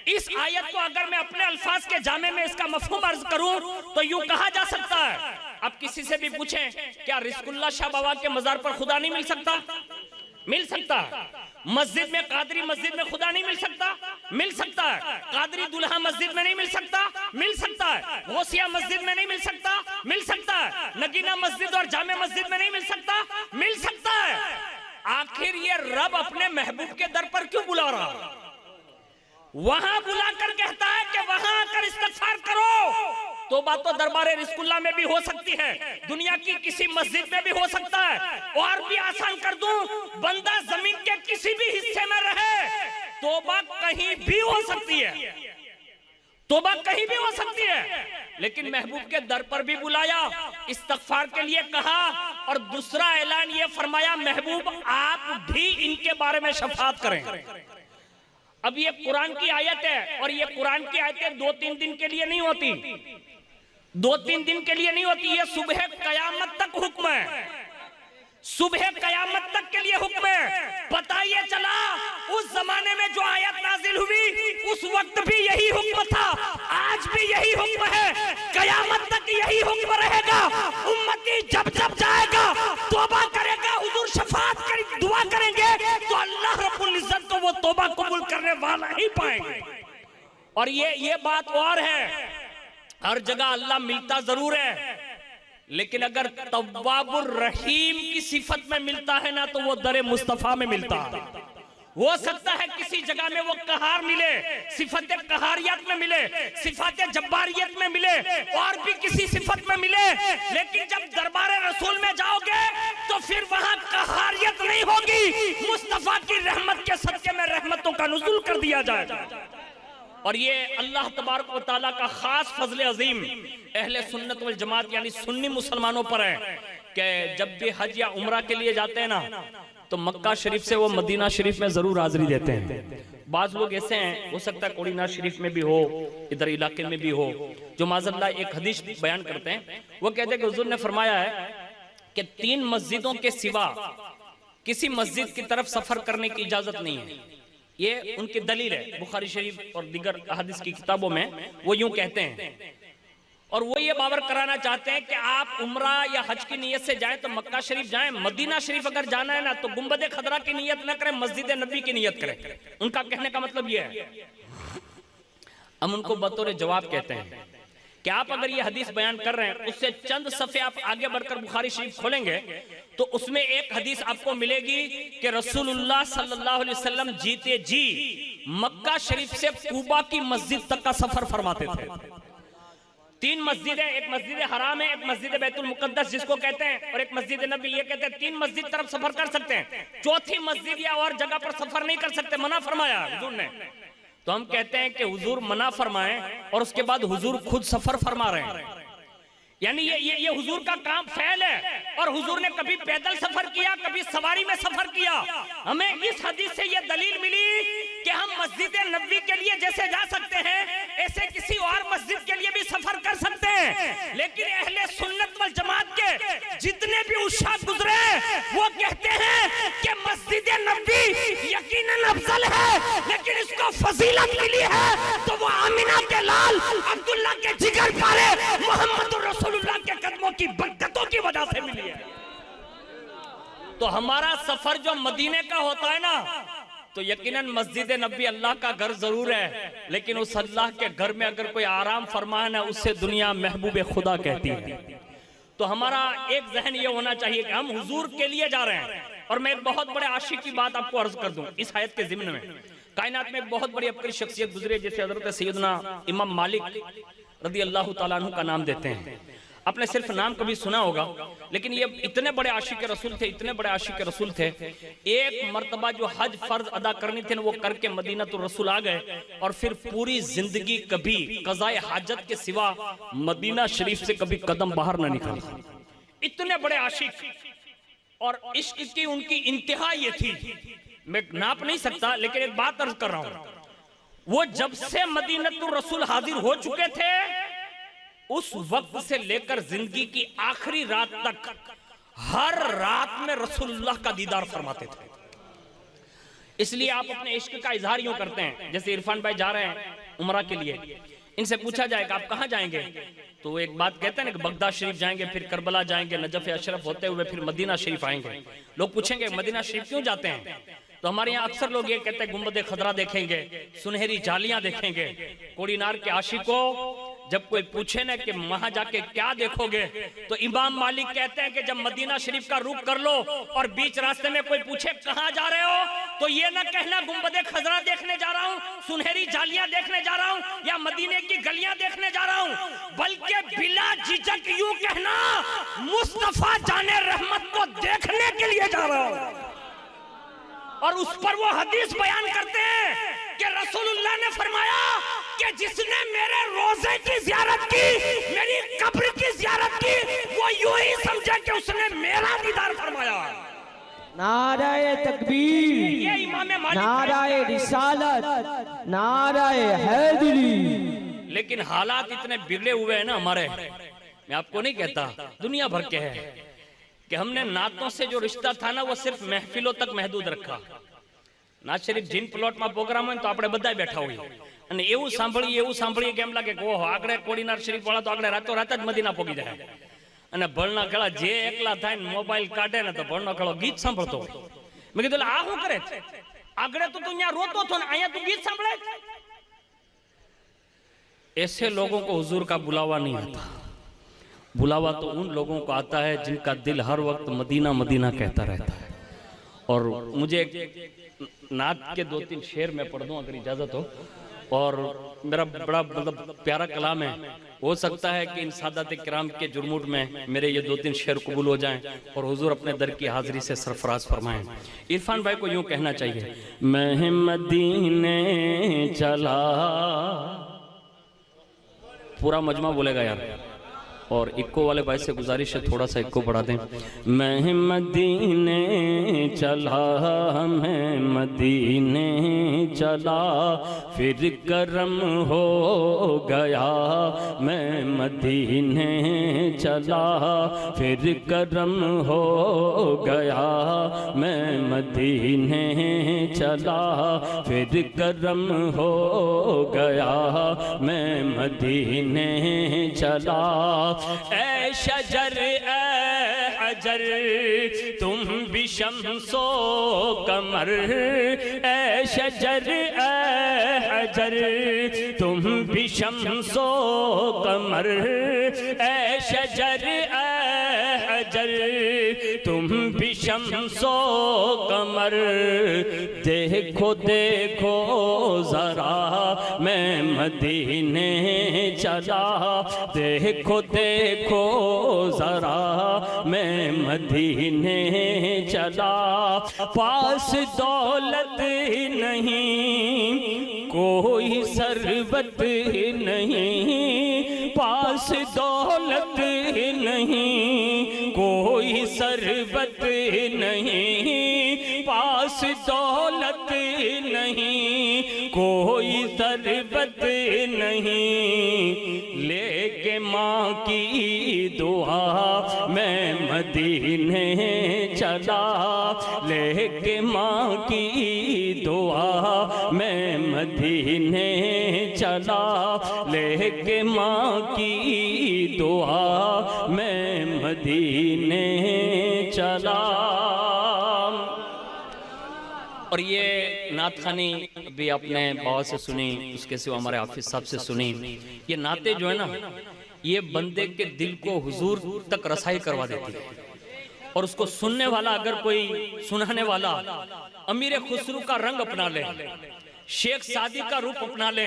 इस आयत को अगर मैं अपने अल्फाज के जामे में इसका मफहूम अर्ज करूं तो यूं कहा जा सकता है, आप किसी से भी पूछें क्या रिज़्कुल्लाह शाह बाबा के मजार पर खुदा नहीं मिल सकता? मिल सकता है। मस्जिद में, कादरी मस्जिद में खुदा नहीं मिल सकता? मिल सकता है। कादरी दुल्हा मस्जिद में नहीं मिल सकता? मिल सकता है। गौसिया मस्जिद में नहीं मिल सकता? मिल सकता है। नगीना मस्जिद और जामे मस्जिद में नहीं मिल सकता? मिल सकता है। आखिर ये रब अपने महबूब के दर पर क्यों बुला रहा? वहां बुलाकर कहता है कि वहां आकर इस्तगफार करो। तौबा तो दरबार रिज़्कुल्लाह में भी हो सकती है, दुनिया की किसी मस्जिद में भी हो सकता है। और भी आसान कर दूं, बंदा जमीन के किसी भी हिस्से में रहे, तौबा कहीं भी हो सकती है, तौबा कहीं भी हो सकती है। लेकिन महबूब के दर पर भी बुलाया, इस्तगफार के लिए कहा, और दूसरा ऐलान ये फरमाया महबूब आप भी इनके बारे में शफाअत करें। अब ये कुरान की आयत है, और ये कुरान की आयतें 2-3 दिन के लिए नहीं होती, 2-3 दिन के लिए नहीं होती, ये सुबह कयामत तक हुक्म है, सुबह कयामत तक के लिए हुक्म है। पता ये चला उस जमाने में जो आयत नाजिल हुई उस वक्त भी यही हुक्म था, आज भी यही हुक्म है, कयामत तक यही हुक्म रहेगा। उम्मती जब जब जाएगा, तौबा करेगा, हुजूर शफाअत कर दुआ करेंगे, तो अल्लाह रब्बुल इज्जत को वो तौबा कबूल करने वाला ही पाएंगे। और ये बात और है, हर जगह अल्लाह मिलता जरूर है, लेकिन अगर तव्वाबुर रहीम की सिफत में मिलता है ना, तो वो दरे मुस्तफा में मिलता है। हो सकता है किसी जगह में वो कहार मिले, सिफत कहारियत में मिले, सिफत जब्बारियत में मिले, और भी किसी सिफत में मिले, लेकिन जब दरबार रसूल में जाओगे तो फिर वहां कहारियत नहीं होगी, मुस्तफा की रहमत के सदके में रहमतों का नुज़ूल कर दिया जाएगा। और ये अल्लाह तबारक व तआला का खास फजल अजीम अहले सुन्नत वल जमात यानी सुन्नी मुसलमानों पर है कि जब भी हज या उम्रा के लिए जाते हैं ना तो मक्का शरीफ से वो मदीना शरीफ में जरूर हाजिरी देते हैं। बाज लोग ऐसे हैं, हो सकता है कोड़ीनार शरीफ में भी हो, इधर इलाके में भी हो, जो माज़अल्लाह एक हदीस बयान करते हैं। वो कहते हैं कि हुजूर ने फरमाया है कि 3 मस्जिदों के सिवा किसी मस्जिद की तरफ सफर करने की इजाजत नहीं है। ये उनकी दलील है, बुखारी शरीफ और दीगर हदीस की किताबों में वो यूं कहते हैं। और वो ये बावर कराना चाहते हैं कि आप उम्रा या हज की नीयत से जाएं तो मक्का शरीफ जाएं, मदीना शरीफ अगर जाना है ना तो गुंबद खदरा की नीयत न करें, मस्जिद नबी की नीयत करें। उनका कहने का मतलब ये है। हम उनको बतौर जवाब कहते हैं कि आप अगर ये हदीस बयान कर रहे हैं उससे चंद सफ़े आप आगे बढ़कर बुखारी शरीफ खोलेंगे तो उसमें एक हदीस आपको मिलेगी कि रसूलुल्लाह सल्लल्लाहु अलैहि वसल्लम जीते जी मक्का शरीफ से कूबा की मस्जिद तक का सफर फरमाते थे। 3 मस्जिद है, एक मस्जिद हराम है, एक मस्जिद बैतुल मुकद्दस जिसको कहते हैं, और एक मस्जिद नबी। ये कहते हैं 3 मस्जिद तरफ सफर कर सकते हैं, चौथी मस्जिद या और जगह पर सफर नहीं कर सकते, मना फरमाया हुजूर ने। तो हम कहते हैं कि हुजूर मना फरमाए और उसके बाद हुजूर खुद सफर फरमा रहे हैं, यानी ये हुजूर का काम फैल है। और हुजूर ने कभी पैदल सफर किया, कभी सवारी में सफर किया। हमें इस हदीस से ये दलील मिली कि हम मस्जिद नबी के लिए जैसे जा सकते हैं ऐसे किसी और मस्जिद के लिए भी सफर कर सकते हैं। लेकिन अहले सुन्नत वल जमात के जितने भी उस्ताद गुजरे वो कहते हैं कि मस्जिद नबी यकीनन अफजल है, लेकिन इसको फजीलत मिली है तो वो आमिना के लाल अब्दुल्ला के जिगर पारे मोहम्मद रसूलुल्लाह के कदमों की बरकतों की वजह से मिली है। तो हमारा सफर जो मदीने का होता है ना तो यकीनन मस्जिद नबी अल्लाह का घर जरूर है, लेकिन उस अल्लाह के घर में अगर कोई आराम फरमाए ना उससे दुनिया महबूब खुदा कहती है। तो हमारा एक जहन ये होना चाहिए कि हम हुजूर के लिए जा रहे हैं। और मैं एक बहुत बड़े आशिक की बात आपको अर्ज कर दूं इस आयत के ज़िम्न में। कायनात में एक बहुत बड़ी अपनी शख्सियत गुजरे जैसे हजरत सैयदना इमाम मालिक रदी अल्लाह तआला अन्हु का नाम देते हैं। आपने सिर्फ नाम कभी सुना होगा, लेकिन ये इतने बड़े आशिक रसूल थे, इतने बड़े आशिक रसूल थे। एक मर्तबा जो हज फर्ज अदा करनी थी वो करके मदीनतुर रसूल आ गए और फिर पूरी जिंदगी कभी कज़ाए हाजत के सिवा मदीना शरीफ से कभी कदम बाहर न निकाला। इतने बड़े आशिक, और इश्क की उनकी इंतहा ये थी, मैं नाप नहीं सकता, लेकिन एक बात अर्ज कर रहा हूं, वो जब से मदीनतुर रसूल हाजिर हो चुके थे उस वक्त से लेकर जिंदगी की आखिरी रात तक हर रात में रसूलुल्लाह का दीदार फरमाते थे। इसलिए आप अपने इश्क का इजहार यूं करते हैं। जैसे इरफान भाई जा रहे हैं उमरा के लिए, इनसे पूछा जाएगा आप कहां जाएंगे, तो एक बात कहते हैं ना कि बगदाद शरीफ जाएंगे, फिर करबला जाएंगे, नजफ अशरफ होते हुए फिर मदीना शरीफ आएंगे। लोग पूछेंगे मदीना शरीफ क्यों जाते हैं, तो हमारे यहाँ अक्सर लोग ये कहते हैं गुंबद खदरा देखेंगे, सुनहरी जालियां देखेंगे। कोड़ीनार के आशिकों जब कोई पूछे ना कि वहां जाके क्या देखोगे तो इमाम मालिक कहते हैं कि जब मदीना शरीफ का रुख कर लो और बीच रास्ते में कोई पूछे कहां जा रहे हो तो ये ना कहना गुंबद खजरा देखने जा रहा हूं, सुनहरी जालियां देखने जा रहा हूं या मदीने की गलियां देखने जा रहा हूं, बल्कि बिला झिझक यूं कहना मुस्तफा जाने रहमत को देखने के लिए जा रहा हूं। और उस पर वो हदीस बयान करते हैं कि रसूलुल्लाह ने फरमाया कि जिसने मेरे रोजे की ज़ियारत की, मेरी कब्र की ज़ियारत की, वो यूं ही समझे कि उसने मेरा दीदार फरमाया। नाराए तकबीर, ये इमाम मालिक, नाराए रिसालत, नाराए हैदरी। लेकिन हालात इतने बिगड़े हुए हैं ना हमारे, मैं आपको नहीं कहता दुनिया भर के हैं, कि हमने नातों से जो रिश्ता था ना वो सिर्फ महफिलों तक महदूद रखा। नात शरीफ जिन प्लॉट में प्रोग्राम है तो આપણે બધાય બેઠા હોઈએ અને એવું સાંભળીએ કે એમ લાગે કે ઓહો આગળ કોડીનાર શરીફ વાળા તો આગળ રાતો રાત જ મદીના પોગી જાય। અને ભણના ખેડા જે એકલા થાય ને મોબાઈલ કાઢે ને તો ભણનો ખેડો ગીત સાંભળતો। મેં કીધું આ શું કરે છે, આગળ તો તું અહીંયા રોતો છો ને અહીંયા તું ગીત સાંભળે। ऐसे लोगों को हुजूर का बुलावा नहीं आता, बुलावा तो उन लोगों को आता है जिनका दिल हर वक्त मदीना मदीना कहता रहता है। और मुझे नात के 2-3 शेर में पढ़ दूं अगर इजाजत हो। और मेरा बड़ा मतलब प्यारा कलाम है। हो सकता है कि इन सादात किराम के जुर्मुट में मेरे ये 2-3 शेर कबूल हो जाएं और हुजूर अपने दर की हाजिरी से सरफराज फरमाएं। इरफान भाई को यूं कहना चाहिए, मैं मदीने चला, पूरा मजमा बोलेगा यार, और इक्को वाले भाई से गुजारिश है थोड़ा सा इक्को बढ़ा दें। मैं मदीने चला, मैं मदीने चला, फिर करम हो गया, मैं मदीने चला, फिर करम हो गया, मैं मदीने चला, फिर करम हो गया, मैं मदीने चला। ऐ शजर ऐ हजर तुम भी शम्सो कमर, ऐ शजर ऐ हजर तुम भी शम्सो कमर, ऐ शजर ऐ हजर तुम भी शम्सो कमर, देखो देखो जरा मैं मदीने चला, देखो देखो जरा मैं मदीने चला, पास दौलत नहीं कोई सरबत नहीं, पास दौलत नहीं कोई सरबत नहीं, पास दौलत नहीं कोई सरबत नहीं, लेके माँ की दुआ मैं मदीने चला, लेके माँ की दुआ मैं मदीने चला, लेके माँ की दुआ मैं मदीने चला। और ये नात खानी भी आपने बाबा से सुनी, उसके सिवा हमारे हाफिज साहब से सुनी। ये नाते जो है ना, ये बंदे के दिल को हुजूर तक रसाई करवा देती है, और उसको सुनने वाला अगर कोई सुनाने वाला अमीर खुसरू का रंग अपना ले, शेख सादी का रूप अपना ले,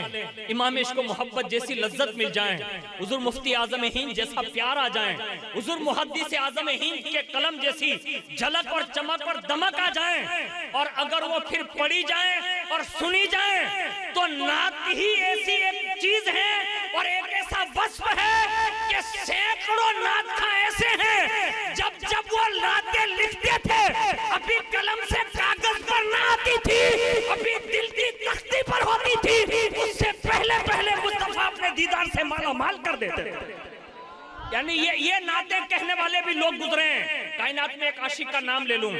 इमाम इश्क मोहब्बत जैसी लज्जत मिल जाए, हुजूर मुफ्ती आजम हिंद जैसा प्यार आ जाए, हुजूर मुहद्दिस आजम हिंद के कलम जैसी झलक और चमक और दमक आ जाए, और अगर वो फिर पढ़ी जाए और सुनी जाए तो नात ही ऐसी एक चीज है और एक ऐसा वस्फ है कि सैकड़ों नात खा ऐसे हैं, जब जब वो नातें लिखते थे अभी कलम से कागज पर ना आती थी, अभी दिल की तख्ती पर होती थी, उससे पहले पहले मुस्तफा अपने दीदार से माला माल कर देते थे। यानी ये नाते कहने वाले भी लोग गुजरे हैं। कायनात में एक आशिक का नाम ले लूं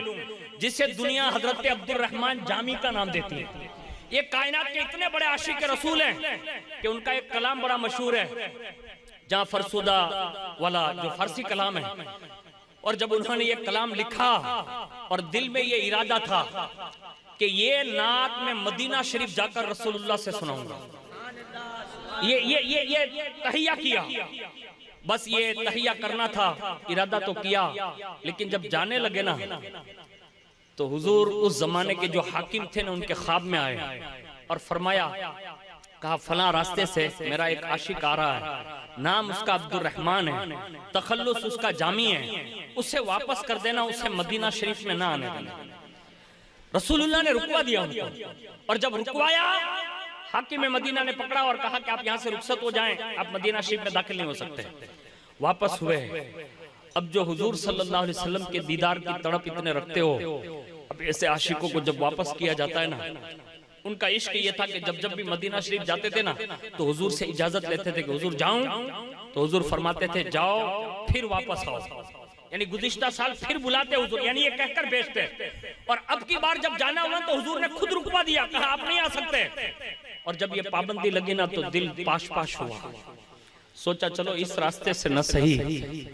जिसे दुनिया हजरत अब्दुल रहमान जामी का नाम देती है। ये कायनात के इतने बड़े आशिक के रसूल हैं कि उनका एक कलाम बड़ा मशहूर है, जहां फरसुदा वाला जो फारसी कलाम है। और जब उन्होंने ये कलाम लिखा और दिल में ये इरादा था कि ये नात में मदीना शरीफ जाकर रसूलुल्लाह से सुनाऊंगा, ये तहिया किया, बस ये तहिया करना था, इरादा तो किया, लेकिन जब जाने लगे ना तो हुजूर उस जमाने के जो हाकिम थे ना उनके ख्वाब में आए और फरमाया, कहा फला रास्ते से मेरा एक आशिक आ रहा है, नाम उसका अब्दुल रहमान है, तखल्लुस उसका जामी है, उसे वापस कर देना, उसे मदीना शरीफ में ना आने देना। रसूलुल्लाह ने रुकवा दिया उनको, और जब रुकवाया हाकिम मदीना ने पकड़ा और कहा कि आप यहाँ से रुखसत हो जाएं, आप मदीना शरीफ में दाखिल नहीं हो सकते। वापस हुए। अब जो हुजूर सल्लल्लाहु अलैहि वसल्लम के दीदार की तड़प इतने रखते हो, अब ऐसे आशिकों को जब वापस किया जाता है ना, उनका इश्क ये था कि जब जब भी मदीना शरीफ जाते थे ना तो हुजूर से इजाजत लेते थे कि हुजूर जाऊं, तो हुजूर फरमाते थे जाओ फिर वापस आओ, यानी गुज़िश्ता साल फिर बुलाते हुजूर, यानी ये कहकर भेजते। और अब की बार जब जाना हुआ तो हुजूर ने खुद रुकवा दिया, कहा आप नहीं आ सकते। और जब ये पाबंदी लगी ना तो दिल पाश पाश हुआ, सोचा चलो इस रास्ते से न सही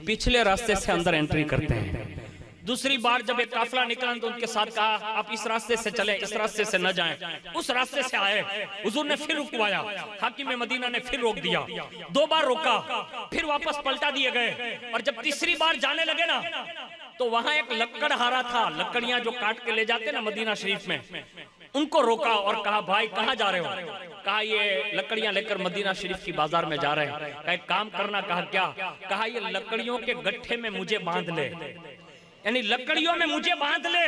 पिछले रास्ते से अंदर एंट्री करते हैं। दूसरी बार जब एक काफिला निकला तो उनके साथ कहा आप इस रास्ते से चले, इस रास्ते से न जाएं। उस रास्ते से आए, हुजूर ने फिर रुकवाया, हाकिम मदीना ने फिर रोक दिया, 2 बार रोका, फिर वापस पलटा दिए गए। और जब तीसरी बार जाने लगे ना तो वहां एक लकड़हारा था, लकड़ियां जो काट के ले जाते ना मदीना शरीफ में, उनको रोका और कहा भाई कहाँ जा रहे हो? कहा ये लकड़ियां लेकर मदीना शरीफ की बाजार में जा रहे हैं। कहा एक काम करना। कहा क्या? कहा ये लकड़ियों के गट्ठे में मुझे बांध ले, यानी लकड़ियों में मुझे बांध ले,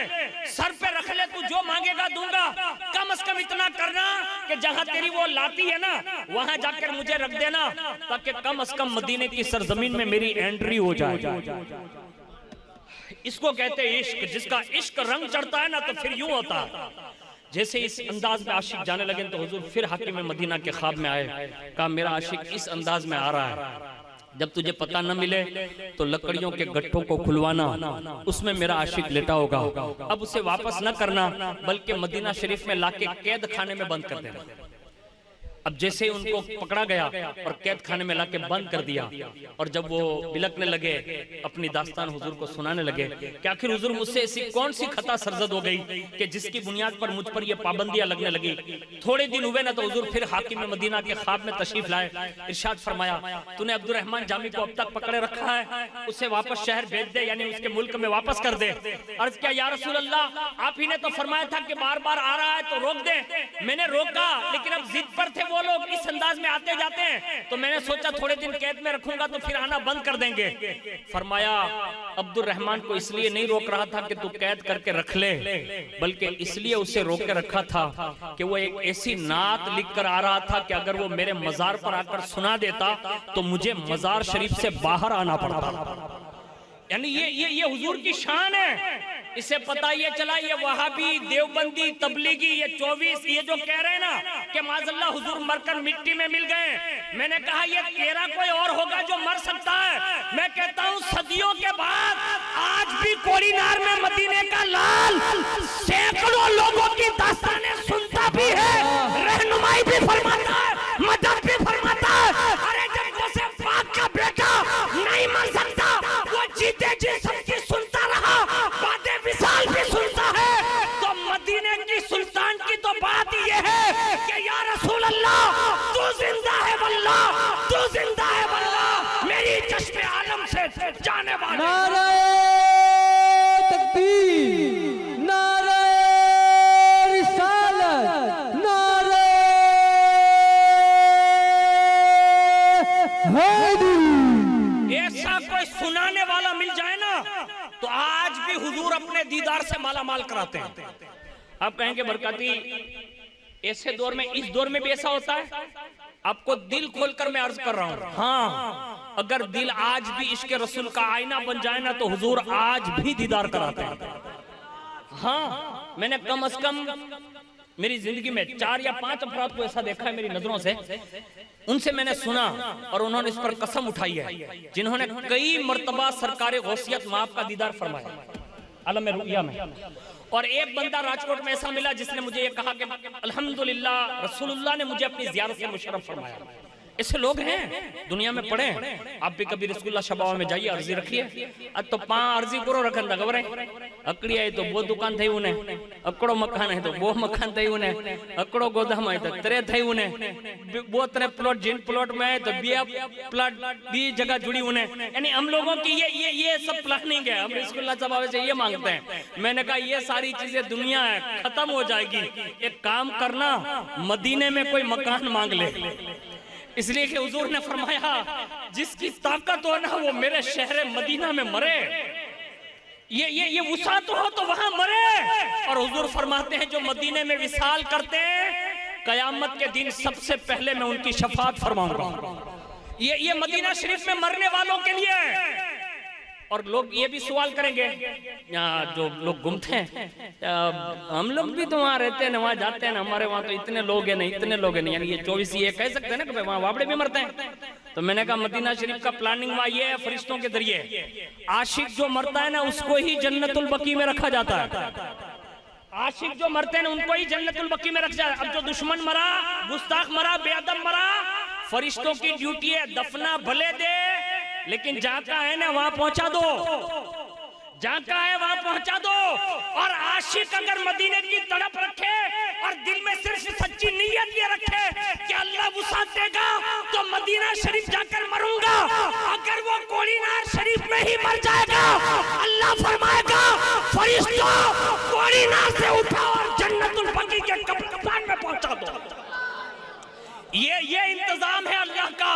सर पे रख ले, तू जो मांगेगा दूंगा। कम से कम इतना करना कि जहां तेरी वो लाती है ना वहां जाकर मुझे रख देना, ताकि कम से कम मदीने की सरजमीन में मेरी एंट्री हो जाए। इसको कहते हैं इश्क। जिसका इश्क रंग चढ़ता है ना तो फिर यूं होता है। जैसे इस अंदाज में आशिक जाने लगे तो हुजूर फिर हाकिम मदीना के ख्वाब में आए। कहा मेरा आशिक इस अंदाज में आ रहा है, जब तुझे पता न मिले तो लकड़ियों के गट्ठों को खुलवाना, उसमें मेरा आशिक लेटा होगा। अब उसे वापस न करना बल्कि मदीना शरीफ में लाके कैद खाने में बंद कर देना। अब जैसे उनको पकड़ा गया और कैद खाने में लाके बंद कर दिया, और जब वो बिलकने लगे अपनी दास्तान हुजूर को सुनाने लगे कि आखिर हुजूर मुझसे ऐसी कौन सी खता सरजद हो गई कि जिसकी बुनियाद पर मुझ पर ये पाबंदियां लगने लगी। थोड़े दिन हुए ना तो हुजूर फिर हाकिम मदीना के ख्वाब में तशरीफ लाए। इरशाद फरमाया तूने अब्दुर्रहमान जामी को अब तक पकड़े रखा है, उसे वापस शहर भेज दे, यानी उसके मुल्क में वापस कर दे। अर्ज किया या रसूल अल्लाह, आप ही ने तो फरमाया था कि बार बार आ रहा है तो रोक दे। मैंने रोका, लेकिन अब जिद पर थे वो लोग, इस अंदाज में आते जाते हैं, तो मैंने सोचा थोड़े दिन कैद में रखूंगा तो फिर आना बंद कर देंगे। फरमाया अब्दुर्रहमान को इसलिए नहीं रोक रहा था कि तू कैद करके रख ले, बल्कि इसलिए उसे रोक के रखा था कि वो एक ऐसी नात लिख कर आ रहा था कि अगर वो मेरे मजार पर आकर सुना देता तो मुझे मजार शरीफ से बाहर आना पड़ता। यानी ये हुजूर की शान है। इसे पता ये चला ये वहाबी, देवबंदी, तबलीगी, ये 24 ये जो कह रहे हैं ना कि माज़अल्लाह हुजूर मरकर मिट्टी में मिल गए। मैंने कहा ये तेरा कोई और होगा जो मर सकता है। मैं कहता हूँ सदियों के बाद आज भी कोड़ीनार में मदीने का लाल सैकड़ों लोगों की दास्तानें सुनता भी है, रहनुमाई भी फरमाता है, मदद भी फरमाता है। अरे जब उसे पाक का बेटा नहीं मर सकता, वो जीते जी सबकी सुनता रहा, बातें विशाल भी सुनता है, तो मदीने की सुल्तान की तो बात ये है कि या रसूल अल्लाह तू जिंदा है वल्लाह, तू जिंदा है वल्लाह, मेरी चश्मे आलम से जाने वाले। नारे तकबीर, नारे रिसालत, नारे हैदरी। ऐसा कोई सुनाने वाला मिल जाए ना तो आज भी हुजूर अपने दीदार से माला माल कराते हैं। आप कहेंगे बरकती ऐसे दौर में, इस दौर में भी ऐसा होता है? आपको दिल खोलकर मैं अर्ज कर रहा हूं, हाँ अगर दिल आज भी इश्क रसूल का आईना बन जाए ना तो हुजूर आज भी दीदार कराते हैं। हाँ मैंने कम से कम मेरी जिंदगी में 4 या 5 अफराद को ऐसा देखा है मेरी नजरों से, उनसे मैंने सुना और उन्होंने इस पर कसम उठाई है, जिन्होंने कई मर्तबा सरकार गौसियत माप का दीदार फरमाया आलम रुइया में। और एक बंदा राजकोट में ऐसा मिला जिसने मुझे ये कहा कि अल्हम्दुलिल्लाह रसूलुल्लाह ने मुझे अपनी ज़ियारत से मुशर्रफ फरमाया। ऐसे लोग हैं दुनिया में पड़े। आप भी कभी रसूलुल्लाह शबावा में जाइए, अर्जी रखिए। अब तो 5 अर्जी करो रखन खबर है, अकड़ी है तो वो दुकान थी उन्हें, अकड़ो मकान है तो वो मकान थी उन्हें, अकड़ो गोदाम है तो 3 थी उन्हें, वो 3 प्लॉट जिन प्लॉट में है तो प्लॉट भी जगह जुड़ी उन्हें। यानी हम लोगों की ये सब प्लानिंग है। हम रसूलुल्लाह शबावा से ये मांगते हैं। मैंने कहा ये सारी चीजें दुनिया है, खत्म हो जाएगी। एक काम करना, मदीने में कोई मकान मांग ले, इसलिए कि हुजूर ने फरमाया जिसकी ताकत हो ना वो मेरे शहर मदीना में मरे, ये वुसात हो तो वहां मरे। और हुजूर फरमाते हैं जो मदीने में विसाल करते हैं कयामत के दिन सबसे पहले मैं उनकी शफाअत फरमाऊंगा। ये मदीना शरीफ में मरने वालों के लिए है। और लोग ये भी सवाल करेंगे, यहाँ जो लोग घूमते हैं हम लोग भी तो वहाँ रहते हैं ना, वहाँ जाते हैं ना, हमारे वहाँ तो इतने लोग हैं नहीं, इतने लोग हैं नहीं, यानी ये 24 ये कह सकते हैं ना कि वहाँ वाबड़े भी मरते हैं। तो मैंने कहा मदीना शरीफ का प्लानिंग वहाँ ये है, फरिश्तों के जरिए आशिक जो मरता है ना उसको ही जन्नतुल बकी में रखा जाता है। आशिक जो मरते हैं ना उनको ही जन्नतुल बकी में रखा जाता है। अब जो दुश्मन मरा, गुस्ताख मरा, बेअदब मरा, फरिश्तों की ड्यूटी है दफना भले दे, लेकिन जहां का है ना वहां पहुंचा दो, जहां का है वहां पहुंचा दो। और आशिक अगर मदीने की तड़प रखे और दिल में सिर्फ सच्ची नीयत ये रखे कि अल्लाह अल्लाह वुसात देगा तो मदीना शरीफ जाकर मरूंगा। अगर वो कोड़ीनार शरीफ में ही मर जाएगा, अल्लाह फरमाएगा फरिश्तों कोड़ीनार से उठाओ और जन्नतुल बकी के कब्रिस्तान में पहुंचा दो। ये इंतजाम है अल्लाह का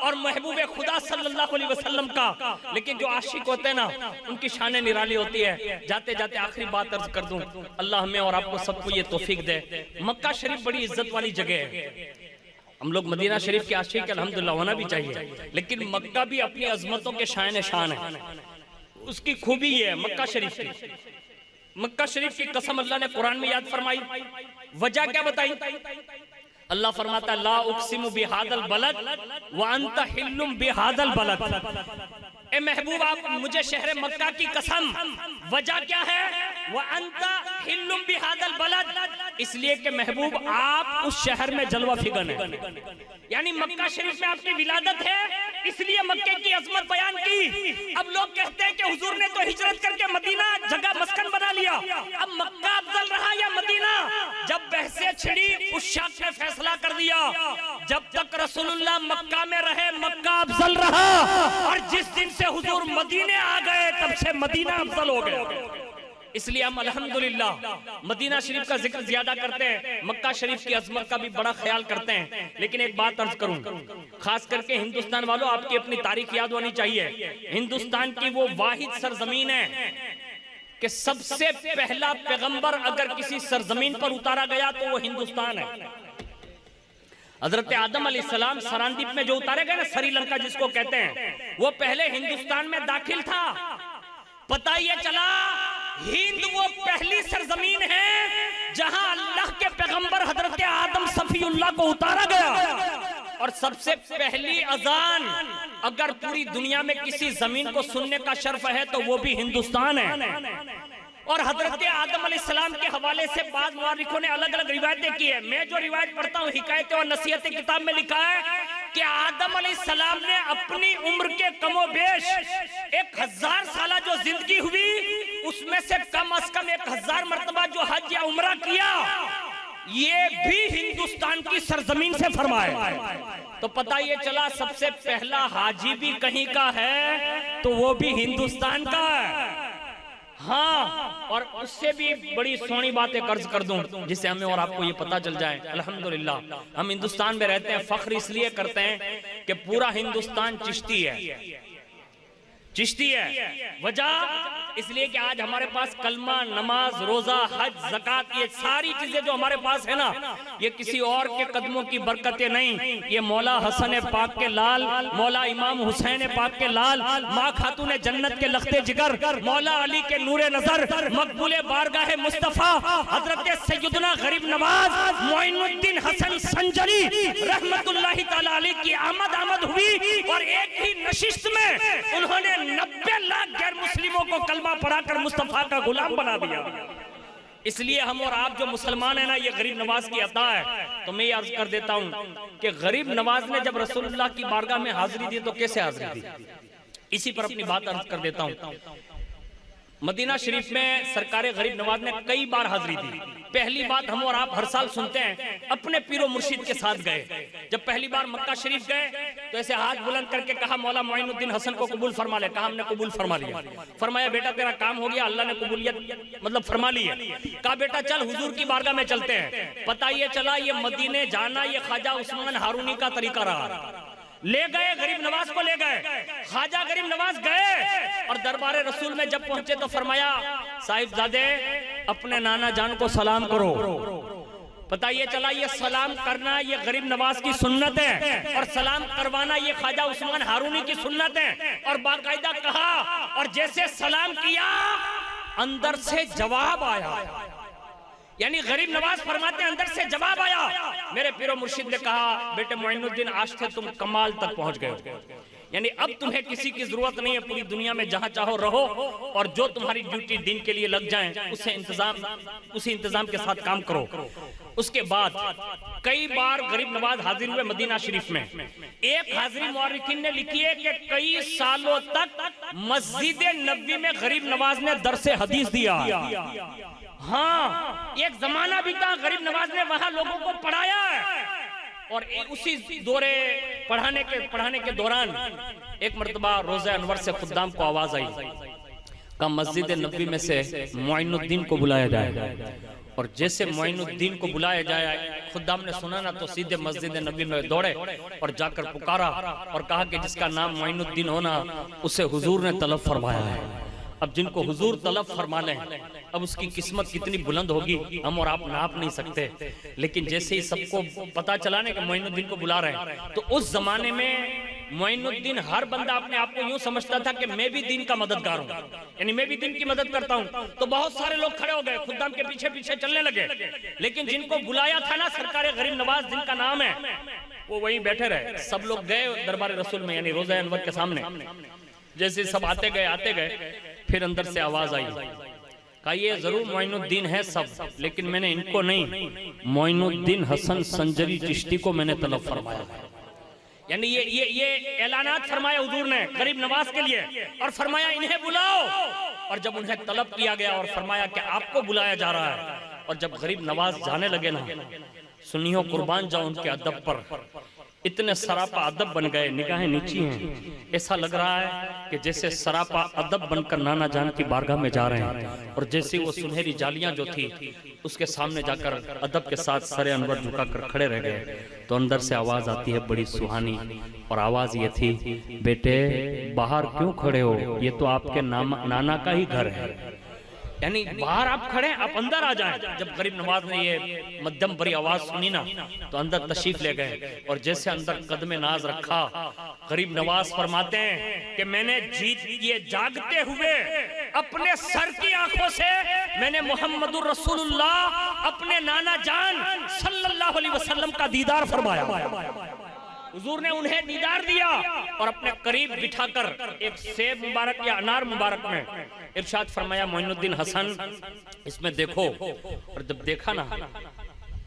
और महबूबे खुदा सल्लल्लाहु अलैहि वसल्लम का। लेकिन जो आशिक होते हैं ना, उनकी शान निराली होती है। जाते जाते आखिरी बात अर्ज कर दूं, अल्लाह हमें और आपको सबको ये तौफीक दे। मक्का शरीफ बड़ी इज्जत वाली जगह है। हम लोग मदीना शरीफ के आशिक अल्हम्दुलिल्लाह होना भी चाहिए, लेकिन मक्का भी अपनी अजमतों के शान शान है। उसकी खूबी ये है मक्का शरीफ की। मक्का शरीफ की कसम अल्लाह ने कुरान में याद फरमाई। वजह क्या बताई? अल्लाह फरमाता ला उक़सिमु बिहादल बलद व अंता हिल्लुम बिहादल बलद। ए महबूब आप मुझे शहर मक्का की कसम। वजह क्या है? व अंता हिल्लुम बिहादल बलद, इसलिए कि महबूब आप उस शहर में जलवा फिगन है। यानी मक्का शरीफ में आपकी विलादत है, इसलिए मक्के की अजमत बयान की। अब लोग कहते हैं कि हुजूर ने तो हिजरत करके मदीना जगह मस्कन बना लिया, अब मक्का अफजल रहा या मदीना? जब बहसें छिड़ी उस शख्स ने फैसला कर दिया, जब तक रसूलुल्लाह मक्का में रहे मक्का अफजल रहा, और जिस दिन से हुजूर मदीने आ गए तब से मदीना अफजल हो गया। इसलिए हम अल्हम्दुलिल्लाह मदीना शरीफ का जिक्र ज्यादा करते हैं, मक्का शरीफ की अजमत का भी बड़ा ख्याल करते हैं। लेकिन एक बात अर्ज करूं, खास करके हिंदुस्तान वालों, आपकी अपनी तारीख याद होनी चाहिए। हिंदुस्तान की वो वाहिद सरजमीन है कि सबसे पहला पैगंबर अगर किसी सरजमीन पर उतारा गया तो वो हिंदुस्तान है। हजरत आदम अलैहिस्सलाम सरांदीप में जो उतारे गए ना, श्रीलंका जिसको कहते हैं, वो पहले हिंदुस्तान में दाखिल था। पता ये चला हिंद वो पहली सरजमीन है जहां अल्लाह के पैगंबर हजरत आदम सफीउल्लाह को उतारा गया। और सबसे पहली अजान अगर पूरी दुनिया में किसी जमीन को सुनने का शर्फ है तो वो भी हिंदुस्तान है। और हजरत आदम अलैहिस्सलाम के हवाले से बाद मुअर्रिखों ने अलग अलग रिवायतें की है। मैं जो रिवायत पढ़ता हूँ हिकायत और नसीहत किताब में लिखा है कि आदम अलैहिस्सलाम ने अपनी उम्र के कमोबेश 1000 साल जो जिंदगी हुई उसमें से कम अज कम 1000 मरतबा जो हज या उम्रा किया, ये भी हिंदुस्तान की सरजमीन से फरमाया। तो पता ये चला सबसे पहला हाजी भी कहीं का है तो वो भी हिंदुस्तान का है। हाँ, और उससे भी बड़ी सोनी बात एक अर्ज कर दूं जिससे हमें और आपको ये पता चल जाए। अल्हम्दुलिल्लाह हम हिंदुस्तान में रहते हैं, फख्र इसलिए करते हैं कि पूरा हिंदुस्तान चिश्ती है। चिश्ती है वजह इसलिए कि आज हमारे पास कलमा, नमाज, रोजा, हज, ज़कात, ये सारी चीजें जो हमारे पास है ना, ये किसी और के कदमों की बरकतें नहीं, ये मौला हसन पाक के लाल, मौला इमाम हुसैन पाक के लाल, माँ खातून जन्नत के लख्ते जिगर, मौला अली के नूरे नजर, मकबूले बारगाह मुस्तफा हजरत सैयदना गरीब नवाज मोइनुद्दीन हसन संजरी रहमतुल्लाहि ताला अलैह की आमद हुई। और एक ही नशिस्त में उन्होंने 90 लाख गैर मुस्लिमों को कलमा पढ़ाकर मुस्तफा का गुलाम बना दिया। इसलिए हम और आप जो मुसलमान है ना, ये गरीब नवाज की अता है। तो मैं ये अर्ज कर देता हूं कि गरीब नवाज ने जब रसूलुल्लाह की बारगाह में हाजिरी दी तो कैसे हाजिरी दी, इसी पर अपनी बात अर्ज कर देता हूं। मदीना शरीफ में सरकार गरीब नवाज ने कई बार हाजिरी दी। पहली बात हम और आप हर साल सुनते हैं, अपने पीरो मुर्शिद के साथ गए। जब पहली बार मक्का शरीफ गए तो ऐसे हाथ बुलंद करके कहा मौला मोइनुद्दीन हसन को कबूल फरमा ले। कहा हमने कबूल फरमा लिया। फरमाया बेटा तेरा काम हो गया, अल्लाह ने कबूलियत मतलब फरमा ली है। कहा बेटा चल हुजूर की बारगाह में चलते हैं। पता ये चला ये मदीने जाना ये ख्वाजा उस्मान हारूनी का तरीका रहा। ले गए गरीब नवाज को, ले गए ख्वाजा गरीब नवाज गए और दरबार रसूल में जब पहुंचे तो फरमाया साहिबजादे अपने नाना जान को सलाम करो। पता ये चला ये सलाम करना ये गरीब नवाज की सुन्नत है और सलाम करवाना ये ख्वाजा उस्मान हारूनी की सुन्नत है। और बाकायदा कहा और जैसे सलाम किया अंदर से जवाब आया, यानी गरीब नवाज फरमाते अंदर से जवाब आया। मेरे पीरो मुर्शिद ने कहा बेटे मोइनुद्दीन आज से तुम कमाल तक पहुंच गए, यानी अब तुम्हें किसी की जरूरत नहीं है, पूरी दुनिया में जहां चाहो रहो और जो तुम्हारी ड्यूटी दिन के लिए लग जाए उसी इंतजाम के साथ काम करो। उसके बाद कई बार गरीब नवाज हाजिर हुए मदीना शरीफ में। एक हाजिरी मुअर्रिखीन ने लिखी है कि कई सालों तक मस्जिद नबवी में गरीब नवाज ने दरसे हदीस दिया। हाँ, एक जमाना भी था गरीब नवाज ने वहां लोगों को पढ़ाया है। और उसी दौरे पढ़ाने के दौरान एक मर्तबा रोज़ा अनवर से खुद्दाम को आवाज आई, कहा मस्जिद नबी में से मोइनुद्दीन को बुलाया जाए। और जैसे मोइनुद्दीन को बुलाया जाए, खुद्दाम ने सुना ना तो सीधे मस्जिद नबी में दौड़े और जाकर पुकारा और कहा कि जिसका नाम मोइनुद्दीन होना उसे हुजूर ने तलब फरमाया है। अब जिनको हुजूर तलब फरमा लें, अब उसकी किस्मत कितनी बुलंद होगी हम और आप नाप नहीं सकते। लेकिन जैसे ही सबको पता चला ना कि मोइनुद्दीन को बुला रहे हैं, तो उस जमाने में मोइनुद्दीन हर बंदा अपने आप को यूं समझता था कि मैं भी दीन का मददगार हूं, यानी मैं भी दीन की मदद करता हूं। तो बहुत सारे लोग खड़े हो गए, खुद्दाम के पीछे पीछे चलने लगे। लेकिन जिनको बुलाया था ना सरकार गरीब नवाज जिनका नाम है, वो वहीं बैठे रहे। सब लोग गए दरबार रसूल में, यानी रोज़ा अनवर के सामने। जैसे सब आते गए, फिर अंदर से आवाज आई, कहा ये जरूर मोइनुद्दीन है सब, लेकिन मैंने इनको नहीं, मोइनुद्दीन हसन संजरी चिश्ती को मैंने तलब फरमाया। यानी ये ऐलानात फरमाया हुजूर ने गरीब नवाज के लिए, और फरमाया इन्हें बुलाओ। और जब उन्हें तलब किया गया और फरमाया कि आपको बुलाया जा रहा है, और जब गरीब नवाज जाने लगे ना, सुनियो कुर्बान जाओ उनके अदब पर, इतने सरापा अदब बन गए, निगाहें नीची हैं। ऐसा लग रहा है कि जैसे सरापा अदब बनकर नाना जान की बारगाह में जा रहे हैं। और जैसे वो सुनहरी जालियां जो थी उसके सामने जाकर अदब के साथ सरे अनवर झुकाकर खड़े रह गए, तो अंदर से आवाज आती है बड़ी सुहानी। और आवाज ये थी, बेटे बाहर क्यों खड़े हो, ये तो आपके नाना का ही घर है। यानी बाहर आप खड़े, आप अंदर आ जाएं। जब गरीब नवाज ने ये मध्यम भरी आवाज सुनी ना, तो अंदर तशरीफ ले गए। और जैसे अंदर कदमे नाज रखा, गरीब नवाज फरमाते हैं कि मैंने ये जागते हुए अपने सर की आंखों से मैंने मोहम्मदुर रसूलुल्लाह अपने नाना जान सल्लल्लाहु अलैहि वसल्लम का दीदार फरमाया। हुजूर ने उन्हें दीदार दिया और अपने करीब बिठाकर एक सेब मुबारक या अनार मुबारक में इरशाद फरमाया, मोइनुद्दीन हसन इसमें देखो। और जब देखा ना,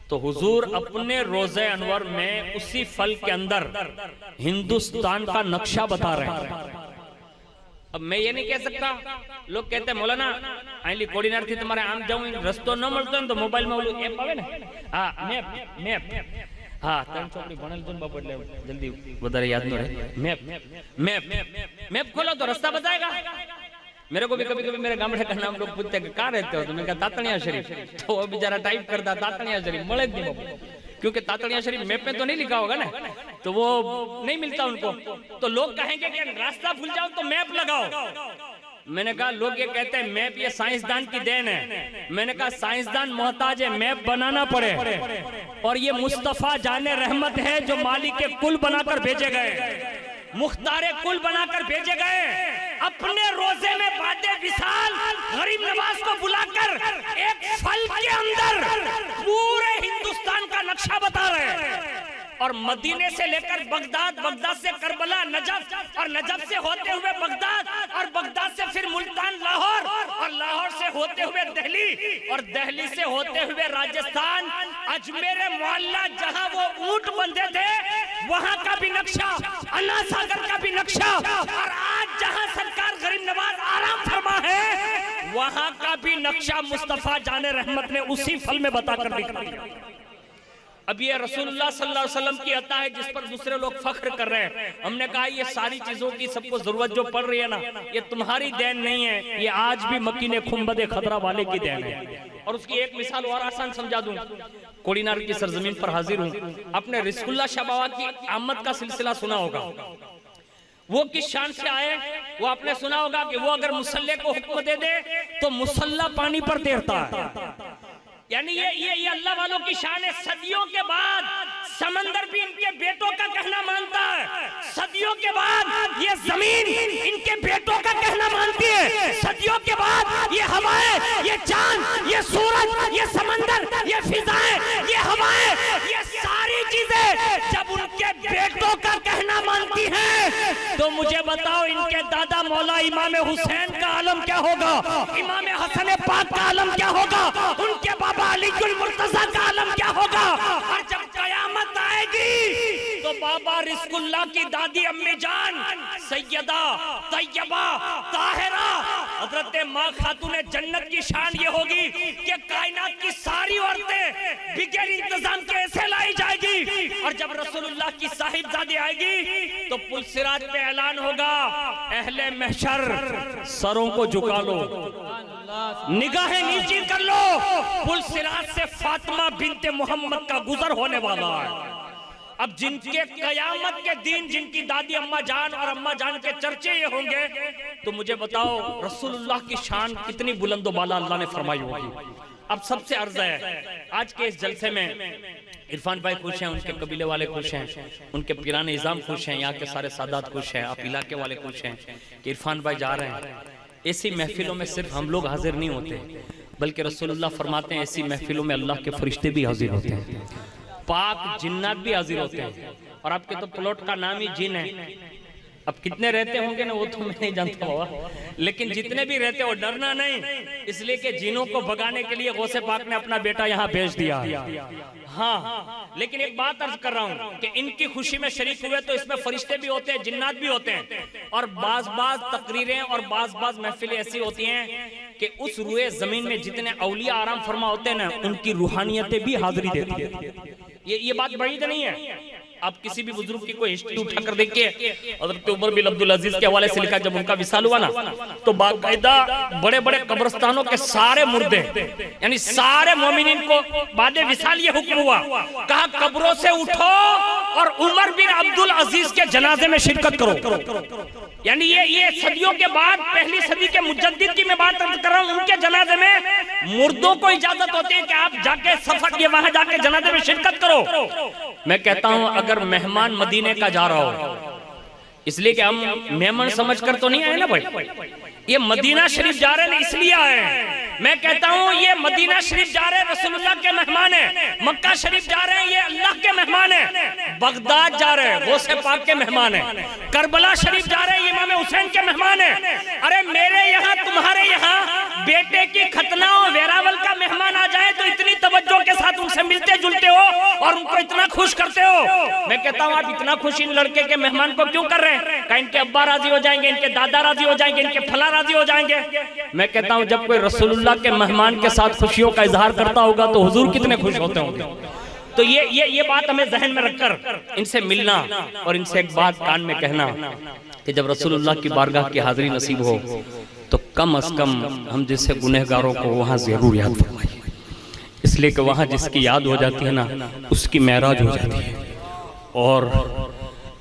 तो हुजूर अपने रोज़े अनवर में उसी फल के अंदर हिंदुस्तान का नक्शा बता रहे हैं। अब मैं ये नहीं कह सकता, लोग कहते हैं मौलाना आइली कोडिनार थी तुम्हारे आम जाऊं रस्तो न मिलतो तो मोबाइल में ओલું એપ આવે ને, હા મેપ हाँ ત્રણ ચોપડી ભણેલ જો બાપુ એટલે જલ્દી વધારે યાદ ન રહે। मैप खोलो तो रास्ता बताएगा। मेरे को भी कभी कभी मेरे गामड़े का नाम लोग पूछते हैं कहाँ रहते हो, तो मैं कहा तातणिया शरीफ, तो वो बेचारा टाइप करता तातणिया शरीफ, मिले नहीं बापू, क्योंकि तातणिया शरीफ मैप में तो नहीं लिखा होगा ना, तो वो नहीं मिलता उनको। तो लोग कहेंगे कि रास्ता भूल जाओ तो मैप लगाओ। मैंने कहा लोग ये कहते हैं मैप ये साइंसदान की देन है। मैंने कहा साइंसदान मोहताज है, मैप बनाना पड़े। और ये मुस्तफा जाने रहमत है जो मालिक के कुल बनाकर भेजे गए, मुख्तारे कुल बनाकर भेजे गए। अपने रोजे में बादे विशाल गरीब नवाज को बुलाकर एक फल के अंदर पूरे हिंदुस्तान का नक्शा बता रहे हैं। और मदीने से लेकर बगदाद, बगदाद से करबला, नजफ, और नजफ से होते हुए बगदाद, और बगदाद से फिर मुल्तान, लाहौर, और लाहौर से होते हुए दिल्ली, और दिल्ली से होते हुए राजस्थान, अजमेर मोहल्ला जहां वो ऊंट बंधे थे वहां का भी नक्शा, अन्ना सागर का भी नक्शा, और आज जहां सरकार गरीब नवाज आराम फरमा है वहां का भी नक्शा मुस्तफा जाने रहमत ने उसी फल में बताकर दिखा दिया। अब ये रसूलुल्लाह सल्लल्लाहु अलैहि वसल्लम की अता है जिस पर दूसरे लोग फख्र कर रहे हैं। हमने कहा ये सारी चीजों की सबको जरूरत जो पड़ रही है ना, ये तुम्हारी देन नहीं है, ये आज भी मकीने खुम्बदे खतरा वाले की देन है। और उसकी एक मिसाल और आसान समझा दूं, कोडिनार की सरजमीन पर हाजिर हूं। आपने रिस्कुल्लाह शाह बाबा की आमद का सिलसिला सुना होगा, वो किस शान से आए वो आपने सुना होगा कि वो अगर मुसल्ले को हुक्म दे दे तो मुसल्ला पानी पर तैरता है। यानी ये अल्लाह वालों की शान है। सदियों के बाद समंदर भी इनके बेटों का कहना मानता है, सदियों के बाद ये जमीन इनके बेटों का कहना मानती है, सदियों के बाद ये हवाएं, ये चांद, ये सूरज, ये समंदर, ये फिजाएं, ये हवाएं, ये सारी चीजें जब उनके बेटों का कहना मानती हैं, तो मुझे बताओ इनके दादा मौला इमाम हुसैन का आलम क्या होगा, इमाम हसन पाक का आलम क्या होगा, उनके बाबा अलीकुल मुर्तजा का आलम क्या होगा। और जब कयामत आएगी तो बाबा रिस्कुल्लाह की दादी अम्मी जान सैयदा तैयबा ताहिरा हजरत माँ खातून जन्नत की शान ये होगी कि कायनात की सारी औरतें बिगैर इंतजाम के ऐसे लाई जाएगी। और जब रसूलुल्लाह की साहिबजादी आएगी तो पुल सिरात पे ऐलान होगा, अहले महशर सरों को झुका लो, निगाहें नीची कर लो, पुल सिरात से फातिमा बिनते मोहम्मद का गुजर होने वाला है। अब जिनके कयामत के दिन जिनकी दादी अम्मा जान और अम्मा जान के चर्चे ये होंगे, तो मुझे बताओ रसूलुल्लाह की शान कितनी बुलंदो बाला अल्लाह ने फरमाई होगी। अब सबसे अर्ज है, आज के इस जलसे में इरफान भाई खुश हैं, उनके कबीले वाले खुश हैं, उनके पीराने निजाम खुश हैं, यहाँ के सारे सादात खुश हैं, आप इलाके वाले खुश हैं कि इरफान भाई जा रहे हैं। ऐसी महफिलों में सिर्फ हम लोग हाजिर नहीं होते, बल्कि रसूलुल्लाह फरमाते हैं ऐसी महफिलों में अल्लाह के फरिश्ते भी हाजिर होते हैं, पाक जिन्नात भी हाजिर होते हैं। और आपके तो प्लॉट का नाम ही जिन है। अब कितने रहते होंगे ना वो तो मैं नहीं जानता हुआ, लेकिन जितने भी रहते हो डरना नहीं, इसलिए कि जिनों को भगाने के लिए गौसे पाक ने अपना बेटा यहाँ भेज दिया। हाँ, लेकिन एक बात अर्ज कर रहा हूँ कि इनकी खुशी में शरीक हुए तो इसमें फरिश्ते भी होते हैं, जिन्नात भी होते हैं। और बाज तकरीरें और बाज महफिलें ऐसी होती हैं कि उस रुए जमीन में जितने औलिया आराम फरमा होते हैं ना, उनकी रूहानियतें भी हाजिरी देती है। ये बात बड़ी तो नहीं है। आप किसी भी बुजुर्ग की कोई हिस्ट्री उठाकर देखिए, हज़रत उमर बिन अब्दुल अजीज के हवाले से लिखा, जब उनका विसाल हुआ ना तो बाकायदा बड़े बड़े कब्रिस्तानों के सारे मुर्दे, यानी सारे मोमिनीन को बाद विसाल ये हुक्म हुआ, कहा कब्रों से उठो और उमर बिन अब्दुल अजीज के जनाजे में शिरकत करो। यानी ये सदियों के बाद पहली सदी के मुजद्दिद की मैं बात कर रहा हूँ, उनके जनाजे में मुर्दों को इजाजत होती है कि आप जाके सफर ये वहां जाके जनाजे में शिरकत करो। मैं कहता हूं अगर मेहमान मदीने का जा रहा हो, इसलिए कि हम मेहमान समझकर तो नहीं आए ना भाई, ये मदीना शरीफ जा रहे हैं इसलिए आए हैं। मैं कहता हूँ ये मदीना शरीफ जा रहे हैं रसूलुल्लाह के मेहमान हैं, मक्का शरीफ जा रहे हैं ये अल्लाह के मेहमान हैं, बगदाद जा रहे हैं गौसे पाक के मेहमान हैं, करबला शरीफ जा रहे हैं इमाम हुसैन के मेहमान हैं। अरे मेरे यहाँ तुम्हारे यहाँ बेटे की खतना और वेरावल का मेहमान आ जाए तो इतनी तवज्जो के साथ उनसे मिलते जुलते हो और उनको इतना खुश करते हो। मैं कहता हूँ आप इतना खुश इन लड़के के मेहमान को क्यों कर रहे हैं? क्या इनके अब्बा राजी हो जाएंगे, इनके दादा राजी हो जाएंगे, इनके फला राजी हो जाएंगे? मैं कहता हूँ जब कोई रसूलुल्लाह के मेहमान के साथ खुशियों का इजहार करता होगा तो हुजूर कितने खुश होते होंगे। तो ये बात हमें जहन में रखकर इनसे मिलना और इनसे एक बात कान में कहना कि जब रसूलुल्लाह की बारगाह की हाजिरी नसीब हो तो कम अज कम हम जैसे गुनहगारों को वहाँ जरूर याद फरमाइए, इसलिए कि वहाँ जिसकी याद हो जाती है ना उसकी महराज हो जाती है। और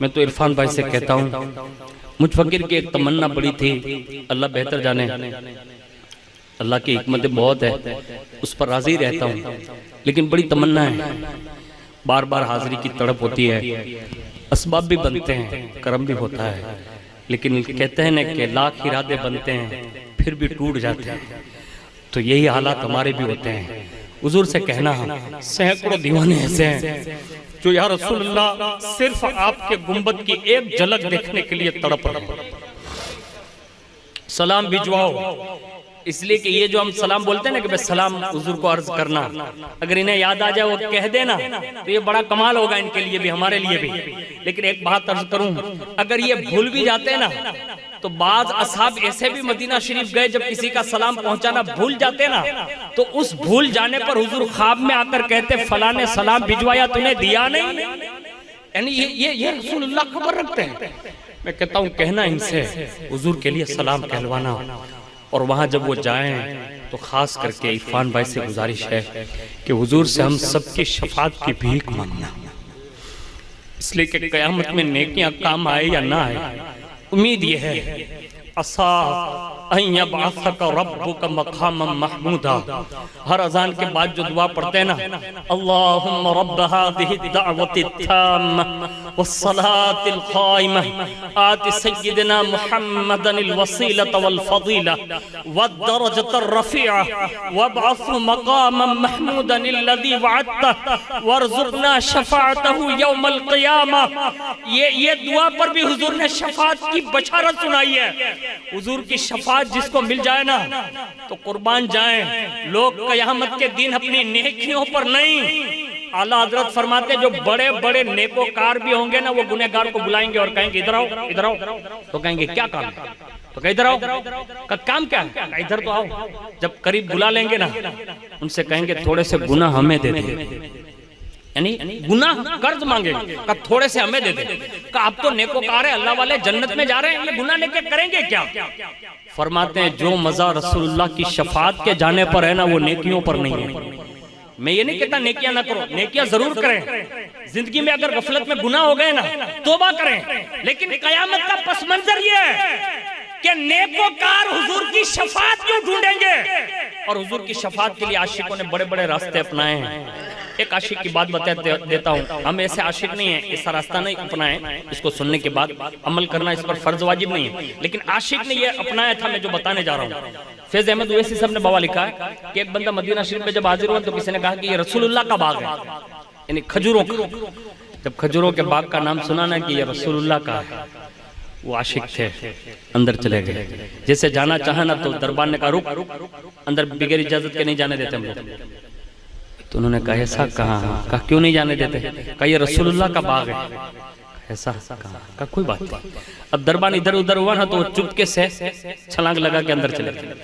मैं तो इरफान भाई से कहता हूँ मुझ फकीर की एक तमन्ना बड़ी थी, अल्लाह बेहतर जाने, अल्लाह की हिकमतें बहुत है, उस पर राजी रहता हूँ, लेकिन बड़ी तमन्ना है, बार बार हाजिरी की तड़प होती है, असबाब भी बनते हैं, कर्म भी होता है, लेकिन कहते हैं ना कि लाख इरादे बनते हैं फिर भी टूट जाते हैं। तो यही हालात हमारे भी होते हैं। हुजूर से कहना हम सैकड़ों दीवाने ऐसे हैं जो या रसूलुल्लाह सिर्फ आपके गुंबद की एक झलक देखने के लिए तड़प रहे हैं। सलाम भिजवाओ, इसलिए कि ये जो हम सलाम बोलते हैं ना कि भाई सलाम हुजूर को अर्ज करना, अगर इन्हें याद आ जाए वो कह देना तो ये बड़ा कमाल होगा इनके लिए भी हमारे लिए भी। लेकिन एक बात अर्ज करूं, अगर ये भूल भी जाते हैं ना तो बाज असहाब ऐसे भी मदीना शरीफ गए जब किसी का सलाम पहुंचाना भूल जाते ना तो उस भूल जाने पर हुजूर ख्वाब में आकर कहते फला ने सलाम भिजवाया तूने दिया नहीं। यानी ये रसूलुल्लाह खबर रखते हैं। मैं कहता हूँ कहना इनसे हुजूर के लिए सलाम कहलवाना, और वहां जब वो जाएं तो खास करके इरफान भाई से गुजारिश है कि हुजूर से हम सबकी शफात की भीख मांगना, इसलिए कि कयामत में नेकियां काम आए या ना आए, उम्मीद ये है असा रब्बुका मक़ामम महमूदा। हर अजान के बाद जो दुआ पढ़ते हैं ना, अल्लाहुम्मा रब्ब हाज़िहि दावति ताम्मा वस्सलातिल क़ाइमा आति सय्यिदना मुहम्मदनिल वसीलता वल फज़ीला वद्दरजतर रफ़ीआ वबअथहु मक़ामम महमूदनिल लज़ी वअदता वरज़ुक़ना शफ़ाअतहु यौमल क़ियामा। ये दुआ पर भी हुजूर ने शफ़ाअत की बशारत सुनाई है। हुजूर की शफ़ाअत जिसको मिल जाए ना तो कुर्बान जाएं। लोग क़यामत के दिन अपनी नेकियों पर नहीं, आला हजरत फरमाते जो बड़े बड़े नेकोकार भी होंगे ना वो गुनहगार को बुलाएंगे और कहेंगे इधर आओ इधर आओ, तो कहेंगे क्या काम है, तो कहे इधर आओ, का काम क्या है, इधर तो आओ। जब करीब बुला लेंगे ना उनसे कहेंगे थोड़े से गुनाह हमें दे दे, यानी गुनाह कर्ज मांगेंगे, का थोड़े से हमें दे दे, का आप तो नेकोकार है, अल्लाह वाले जन्नत में जा रहे हैं, ये गुनाह लेके करेंगे क्या? फरमाते हैं जो मजा रसूलुल्लाह की शफाअत के जाने पर है ना, वो नेकियों पर नहीं है। मैं ये नहीं कहता नेकियां ना करो, नेकियां जरूर करें। जिंदगी में अगर गफलत में गुनाह हो गए ना, तौबा करें, लेकिन कयामत का पस मंजर ये है कि नेकोकार हुजूर की शफाअत क्यों ढूंढेंगे? और हुजूर की शफाअत के लिए आशिकों ने बड़े बड़े रास्ते अपनाए हैं। एक आशिक की बात बता देता हूँ, हम ऐसे आशिक नहीं है, ऐसा रास्ता नहीं अपनाए, इसको सुनने के बाद अमल करना इस पर फर्ज वाजिब नहीं है, लेकिन आशिक ने ये अपनाया था, मैं जो बताने जा रहा हूँ। फैज अहमद उवैसी साहब ने बाबा लिखा है कि एक बंदा मदीना शरीफ में जब हाजिर हुआ तो किसी ने कहा कि ये रसूलुल्लाह का बाग है, यानी खजूरों का। जब खजूरों के बाग का नाम सुना ना कि ये रसूलुल्लाह का है, वो आशिक थे, अंदर चले गए। जैसे जाना चाहा ना तो दरबार ने कहा रुक, अंदर बगैर इजाजत के नहीं जाने देते हम लोग। तो उन्होंने कहा ऐसा कहा क्यों नहीं जाने देते? कहा ये रसूलुल्लाह का बाग है। ऐसा कहा कोई बात नहीं। अब दरबार इधर उधर हुआ ना तो वो चुपके से छलांग लगा के अंदर चले गए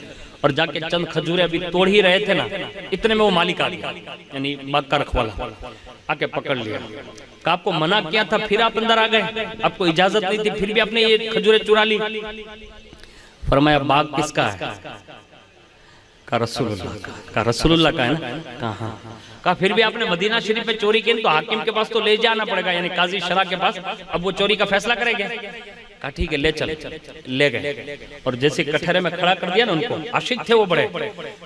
और जाके चंद खजूरें अभी तोड़ ही रहे थे ना, इतने में वो मालिक आ गया, यानी बाग का रखवाला आके पकड़ लिया। का आपको मना किया था फिर आप अंदर आ गए, आपको इजाजत नहीं थी फिर भी आपने ये खजूरें चुरा ली। फरमाया बाग किसका है? का रसूलुल्लाह का है ना। कहा का फिर भी आपने मदीना शरीफ में चोरी की तो हाकिम के पास तो ले जाना पड़ेगा, यानी काजी शरा के पास, अब वो चोरी का फैसला करेंगे। कहा ठीक है ले चल, ले गए। और जैसे कटहरे में खड़ा कर दिया ना उनको, आशिक थे वो बड़े,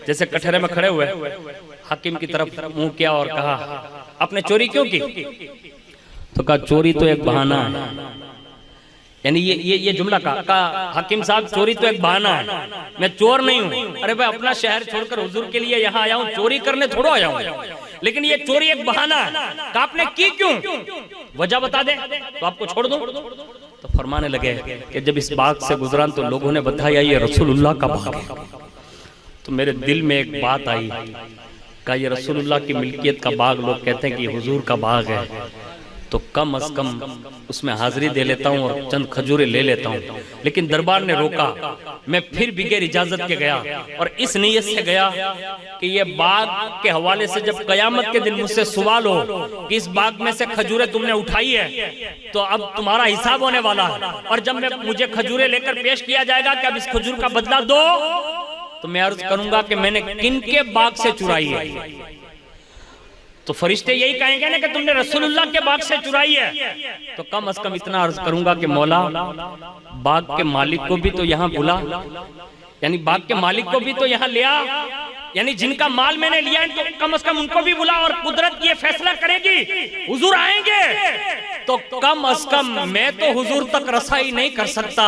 जैसे कटहरे में खड़े हुए हाकिम की तरफ मुंह किया और कहा आपने चोरी क्यों की? तो कहा चोरी तो एक बहाना है, यानी ये जुमला का हाकिम साहब चोरी तो एक बहाना है, मैं चोर नहीं हूँ। अरे भाई अपना शहर छोड़कर हुजूर के लिए यहाँ आया हूँ, चोरी करने थोड़ा आया हूँ, लेकिन ये चोरी एक बहाना है। तो आपने की क्यों? वजह बता दे तो आपको छोड़ दूं। तो फरमाने लगे कि जब इस बाग से गुजरा तो लोगों ने बताया ये रसूलुल्लाह का बाग है। तो मेरे दिल में एक बात आई, का ये रसूलुल्लाह की मिल्कियत का बाग लोग कहते हैं कि हुजूर का बाग है, तो कम अज कम उसमें हाजिरी दे लेता हूँ और चंद खजूरें ले लेता हूँ। लेकिन दरबार ने रोका, मैं फिर बगैर इजाजत के गया और इस नीयत से गया कि ये बाग के हवाले से जब कयामत के दिन मुझसे सवाल हो कि इस बाग में से खजूरें तुमने उठाई है तो अब तुम्हारा हिसाब होने वाला है, और जब मैं मुझे खजूरें लेकर पेश किया जाएगा कि अब इस खजूर का बदला दो, तो मैं अर्ज करूंगा कि मैंने किन के बाग से चुराई है। तो फरिश्ते यही कहेंगे ना कि तुमने रसूलुल्लाह के बाग से चुराई है। तो कम अज कम इतना अर्ज करूंगा कि मौला बाग के मालिक को भी तो यहाँ बुला, यानी बाग के मालिक को भी तो यहाँ लिया, यानी जिनका माल मैंने लिया है तो कम अज कम उनको भी बुला, और कुदरत ये फैसला करेगी हुजूर आएंगे। तो कम अज कम मैं तो हुजूर तक रसाई नहीं कर सकता,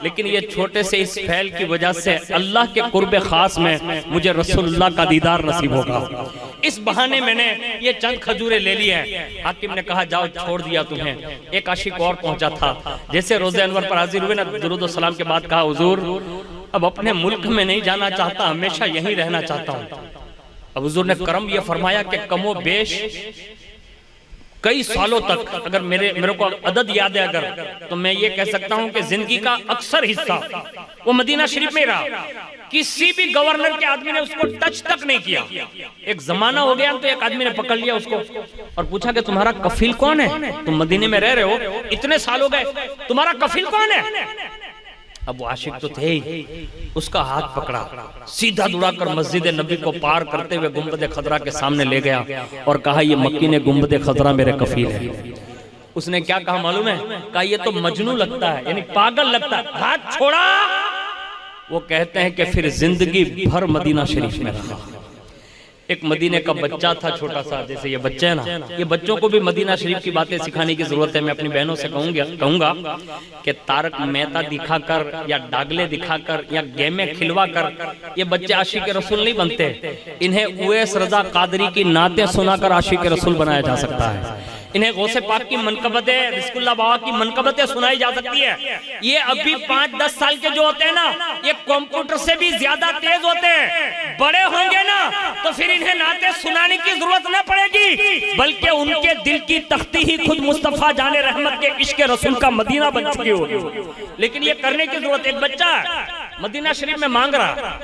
लेकिन ये छोटे से इस फैल की वजह से अल्लाह के कुर्बे खास में मुझे रसूलुल्लाह का दीदार नसीब होगा। इस बहाने मैंने ये चंद खजूरें ले ली हैं। हाकिम ने कहा जाओ छोड़ दिया तुम्हें। एक आशिक और पहुंचा था, जैसे रोज़े अनवर पर हाजिर हुए ना, दुरूद व सलाम के बाद कहा हुजूर अब अपने मुल्क में नहीं जाना चाहता, हमेशा यहीं रहना चाहता हूँ। अब हुजूर ने करम ये फरमाया कि कमो बेश कई सालों तक, अगर मेरे को अदद याद है अगर, तो मैं ये कह सकता हूँ कि जिंदगी का अक्सर हिस्सा वो मदीना शरीफ में रहा। किसी भी गवर्नर के आदमी ने उसको टच तक नहीं किया। एक जमाना हो गया तो एक आदमी ने पकड़ लिया उसको और पूछा कि तुम्हारा कफील कौन है? तुम मदीने में रह रहे हो, इतने साल हो गए, तुम्हारा कफील कौन है? अब वो आशिक तो थे ही, उसका हाथ पकड़ा, सीधा दौड़ाकर मस्जिद नबी को पार करते हुए गुंबद खदरा के सामने ले गया और कहा ये मक्की ने गुंबद खदरा मेरे कफील है। उसने क्या कहा मालूम है? कहा ये तो मजनू लगता है, यानी पागल लगता है। हाथ छोड़ा। वो कहते हैं कि फिर जिंदगी भर मदीना शरीफ में रहा। एक मदीने का बच्चा था छोटा सा, जैसे ये बच्चे हैं ना, ये बच्चों को भी मदीना शरीफ की बातें सिखाने की जरूरत है। मैं अपनी बहनों से कहूंगा कि तारक मेहता दिखाकर या डागले दिखाकर या गेमें खिलवा कर ये बच्चे आशिक रसूल नहीं बनते। इन्हें उवैस रजा कादरी की नातें सुनाकर आशिक रसूल बनाया जा सकता है। इन्हें गौसे पाक की मनकबतें, रिस्कुल्लाह बाबा की मनकबतें सुनाई जा सकती है। ये अभी 5-10 साल के जो होते हैं ना, ये कंप्यूटर से भी ज्यादा तेज होते हैं। बड़े होंगे ना तो फिर इन्हें नाते सुनाने की जरूरत न पड़ेगी, बल्कि उनके दिल की तख्ती ही खुद मुस्तफा जाने रहमत के इश्क रसूल का मदीना बन चुकी होगी। लेकिन ये करने की जरूरत, एक बच्चा मदीना शरीफ में मांग रहा,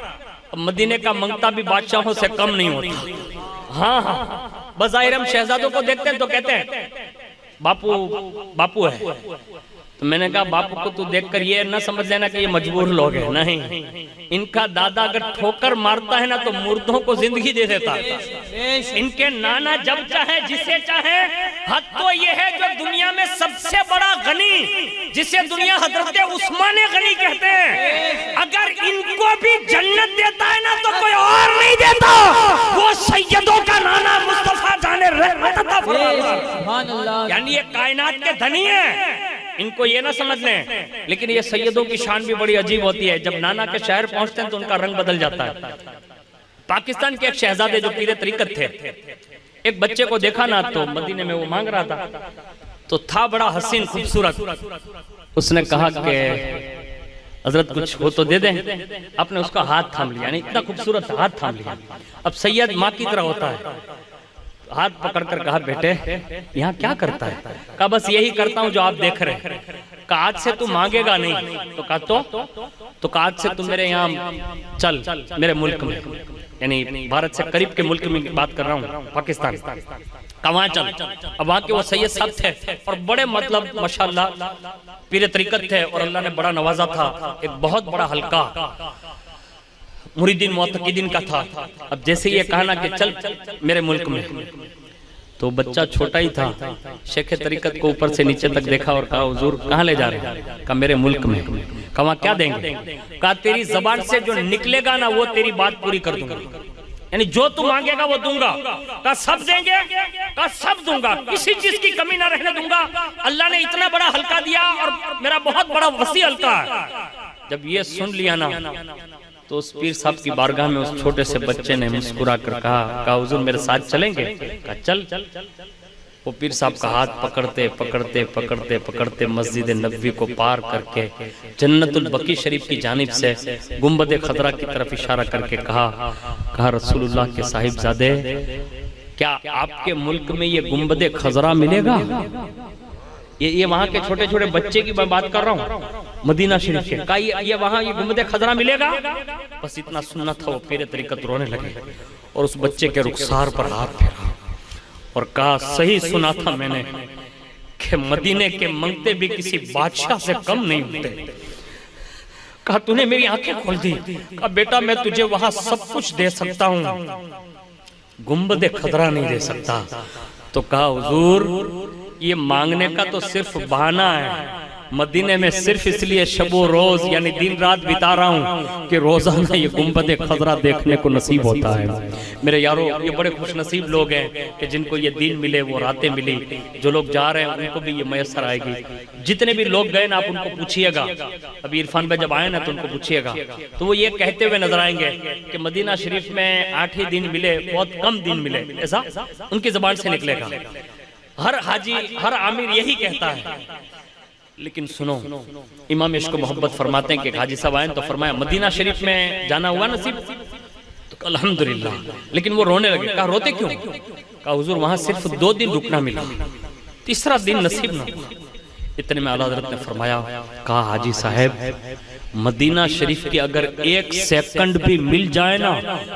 मदीने का मंगता भी बादशाहों से कम नहीं होता। हाँ, बज़ाहिर हम शहजादों को देखते हैं तो कहते हैं बापू बापू है। तो मैंने कहा बापू को तू देखकर ये न समझ लेना कि ये मजबूर लोग हैं, नहीं, इनका दादा अगर ठोकर मारता है ना तो मुर्दों को जिंदगी दे देता है। इनके नाना जब चाहे जिसे चाहे, हद तो ये है जो दुनिया में सबसे बड़ा गनी, जिसे दुनिया हजरत उस्मान गनी कहते हैं, अगर इनको भी जन्नत देता है ना तो कोई और नहीं देता, वो सैयदों का नाना मुस्तफा जाने रहमत अता फरमाता। यानी ये कायनात के धनी है, इनको ये ना समझ लें। लेकिन ये सैयदों की शान भी बड़ी अजीब होती है, जब नाना के शहर पहुंचते हैं तो उनका रंग बदल जाता है। पाकिस्तान के एक शहजादे जो पीरे तरीकत थे, एक बच्चे को देखा ना तो मदीने में वो मांग रहा था, तो था बड़ा हसीन खूबसूरत। उसने कहा कि हजरत कुछ हो तो दे दें। आपने उसका हाथ थाम लिया, यानी इतना खूबसूरत हाथ थाम लिया। अब सैयद माँ की तरह होता है, हाथ पकड़कर कहा बेटे यहाँ क्या करता है? कहा बस यही करता हूँ जो आप देख रहे हैं। कहा आज से तू मांगेगा नहीं। तो कहा तो कहा आज से तू मेरे यहाँ चल, मेरे मुल्क में, यानी भारत से करीब के मुल्क में बात कर रहा हूँ, पाकिस्तान। कहा वहाँ चल। अब वहाँ के वो सैयद साहब थे और बड़े मतलब माशाल्लाह पीरे तरीकत थे और अल्लाह ने बड़ा नवाजा था। एक बहुत बड़ा हल्का मुरीदीन मुअत्तकीदीन का था। अब जैसे ये कहा ना कि चल मेरे मुल्क में, तो बच्चा छोटा ही था, शेख तरीकत को ऊपर से नीचे तक देखा और कहा हुजूर कहाँ ले जा रहे हैं? कहा मेरे मुल्क में। कहा वहाँ क्या देंगे? कहा तेरी जबान से जो निकलेगा ना वो तेरी बात पूरी कर दूंगा, यानी जो तू मांगेगा वो दूंगा। कहा सब देंगे? कहा सब दूंगा, किसी चीज की कमी ना रहने दूंगा। अल्लाह ने इतना बड़ा हल्का दिया और मेरा बहुत बड़ा वसी हल्का है। जब ये सुन लिया ना तो उस पीर साहब की बारगाह में उस छोटे से बच्चे ने मुस्कुरा कर कहा हुजूर मेरे साथ चलेंगे? कहा चल। वो पीर साहब का हाथ पकड़ते पकड़ते पकड़ते पकड़ते मस्जिद नबवी को पार करके जन्नतुल बकी शरीफ की जानिब से गुंबद खजरा की तरफ इशारा करके कहा रसूलुल्लाह के साहिबजादे, क्या आपके मुल्क में ये गुंबद खजरा मिलेगा? ये वहाँ के छोटे छोटे बच्चे की मैं बात कर रहा हूँ, मदीना शरीफ के। कहा ये वहाँ ये गुंबद खजरा मिलेगा? बस इतना सुनना था, वो पीरे तरीकत रोने लगे और उस बच्चे के रुखसार पर हाथ फेरा और कहा सही सुना था मैंने कि मदीने के मंगते भी किसी बादशाह से कम नहीं होते। कहा तूने मेरी आंखें खोल दी। कहा बेटा मैं तुझे वहां सब कुछ दे सकता हूँ, गुंबद खजरा नहीं दे सकता। तो कहा हुजूर ये मांगने का तो सिर्फ बहाना है, मदीने में सिर्फ इसलिए शबो रोज यानी दिन रात बिता रहा हूँ कि रोजाना ये गुंबद खजरा देखने को नसीब होता है। मेरे यारों ये बड़े खुश नसीब लोग हैं कि जिनको ये दिन मिले, वो रातें मिली। जो लोग जा रहे हैं उनको भी ये मैसर आएगी। जितने भी लोग गए ना आप उनको पूछिएगा, अभी इरफान भाई जब आए ना तो उनको पूछिएगा तो वो ये कहते हुए नजर आएंगे कि मदीना शरीफ में 8 ही दिन मिले, बहुत कम दिन मिले, ऐसा उनकी जबान से निकलेगा। हर हाजी हर आमिर यही कहता है। लेकिन सुनो, इमाम इश्क मोहब्बत फरमाते हैं कि हाजी साहब आए तो फरमाया मदीना शरीफ में जाना हुआ नसीब? तो अल्हम्दुलिल्लाह। लेकिन वो रोने लगे। कहा रोते क्यों? कहा हुजूर वहां सिर्फ 2 दिन रुकना मिला, तीसरा दिन नसीब ना हुआ। इतने में आला हज़रत ने फरमाया, कहा हाजी साहब मदीना शरीफ की अगर 1 सेकंड भी मिल जाए ना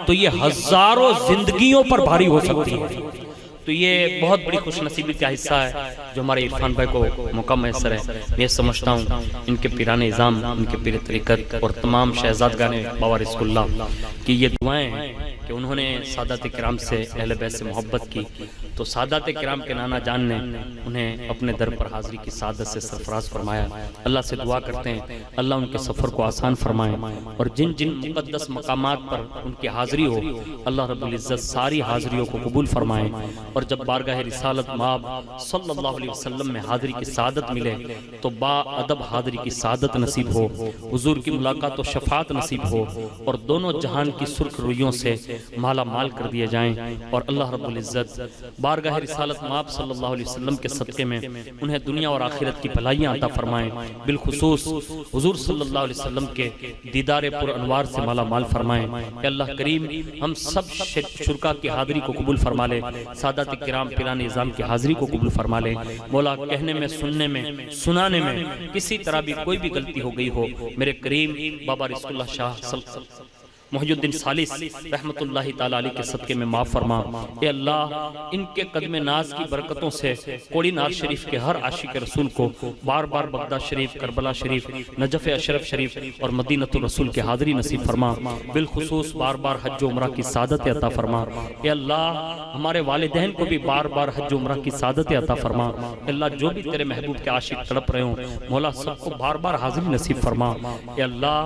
तो ये हजारों जिंदगियों पर भारी हो सकती है। तो ये बहुत बड़ी खुशनसीबी का हिस्सा है जो हमारे इरफान भाई को मौका मैसर है। मैं समझता हूँ इनके पीराने इज़ाम, इनके पीर तरीक़त और तमाम शहजादगाने बाबा रिज़्क़ुल्लाह की ये दुआएं हैं कि उन्होंने सादात किराम से अहले बैत से मोहब्बत की, तो सादात किराम के नाना जान ने उन्हें अपने दर पर हाज़िरी की सादत से सरफराज फरमाया। अल्लाह से दुआ करते हैं अल्लाह उनके सफ़र को आसान फरमाए और जिन जिन मुक़द्दस मकामात पर उनकी हाज़िरी हो अल्लाह रब्बुल इज़्ज़त सारी हाज़िरियों को कबूल फरमाए। और जब बारगाह रिसालत माब सल्लल्लाहु अलैहि वसल्लम में हाज़िरी की सादत मिले तो बाअदब हाज़िरी की सादत नसीब हो, हुजूर की मुलाकात और शफात नसीब हो और दोनों जहान की सुर्ख रुइयों से माला माल कर दिए जाएं। और अल्लाह रब्बुल इज़्ज़त बारगाह रिसालत माब सल्लल्लाहु अलैहि वसल्लम के सदक़े में उन्हें दुनिया और आखिरत की भलाइयाँ अता फरमाएं। बिलखुसूस हुजूर सल्लल्लाहु अलैहि वसल्लम के दीदार पुर अनवार से माला माल फरमाएं। अल्लाह करीम हम सब शुरका की हाज़िरी को कबूल फरमा ले, सादात किराम पीराने निज़ाम की हाज़िरी को कबूल फरमा ले। मौला कहने में, सुनने में, सुनाने में किसी तरह भी कोई भी गलती हो गई हो, मेरे करीम बाबा रिज़्क़ुल्लाह शाह मुहियुद्दीन सालिस रहमतुल्लाहि ताला अलैह के सदके में माफ़ फरमा। ए अल्लाह, इनके कदम नाज की बरकतों से कोड़ीनार शरीफ के हर आशिक रसूल को बार बार बगदाद शरीफ, करबला शरीफ, नजफ़ अशरफ शरीफ और मदीनतुर रसूल के हाज़री नसीब फरमा। बिलखुसूस बार बार हज व उम्रा की सादत अता फरमा। ए अल्लाह, हमारे वालिदैन को भी बार बार हज व उम्रा की सादत अता फरमा। अल्लाह, जो भी तेरे महबूब के आशिक तड़प रहे हो मौला सबको बार बार हाजिरी नसीब फरमा। ए अल्लाह,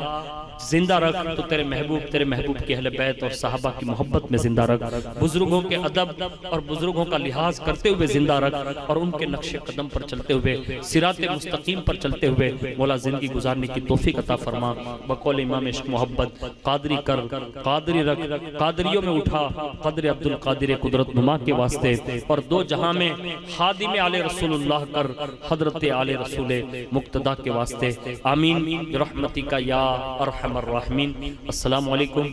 जिंदा रख तो तेरे महबूब के अहले बैत और सहाबा की मोहब्बत में जिंदा रख। बुजुर्गों के अदब और बुजुर्गों का लिहाज करते हुए जिंदा रख और उनके नक्शे कदम पर चलते हुए सिराते मुस्तकीम पर चलते हुए मौला जिंदगी गुजारने की तौफीक अता फरमा। बकौल इमाम इश्क मोहब्बत कादरी कर, कादरी रख, कादरियों में उठा, कदर अब्दुल कादिर कुदरत नुमा के वास्ते और दो जहां में खादिम आले रसूलुल्लाह कर हजरत आले रसूल मुक्तदा के वास्ते। आमीन रहमतिका या अरहमर राहिमीन। अस्सलामु अलैकुम।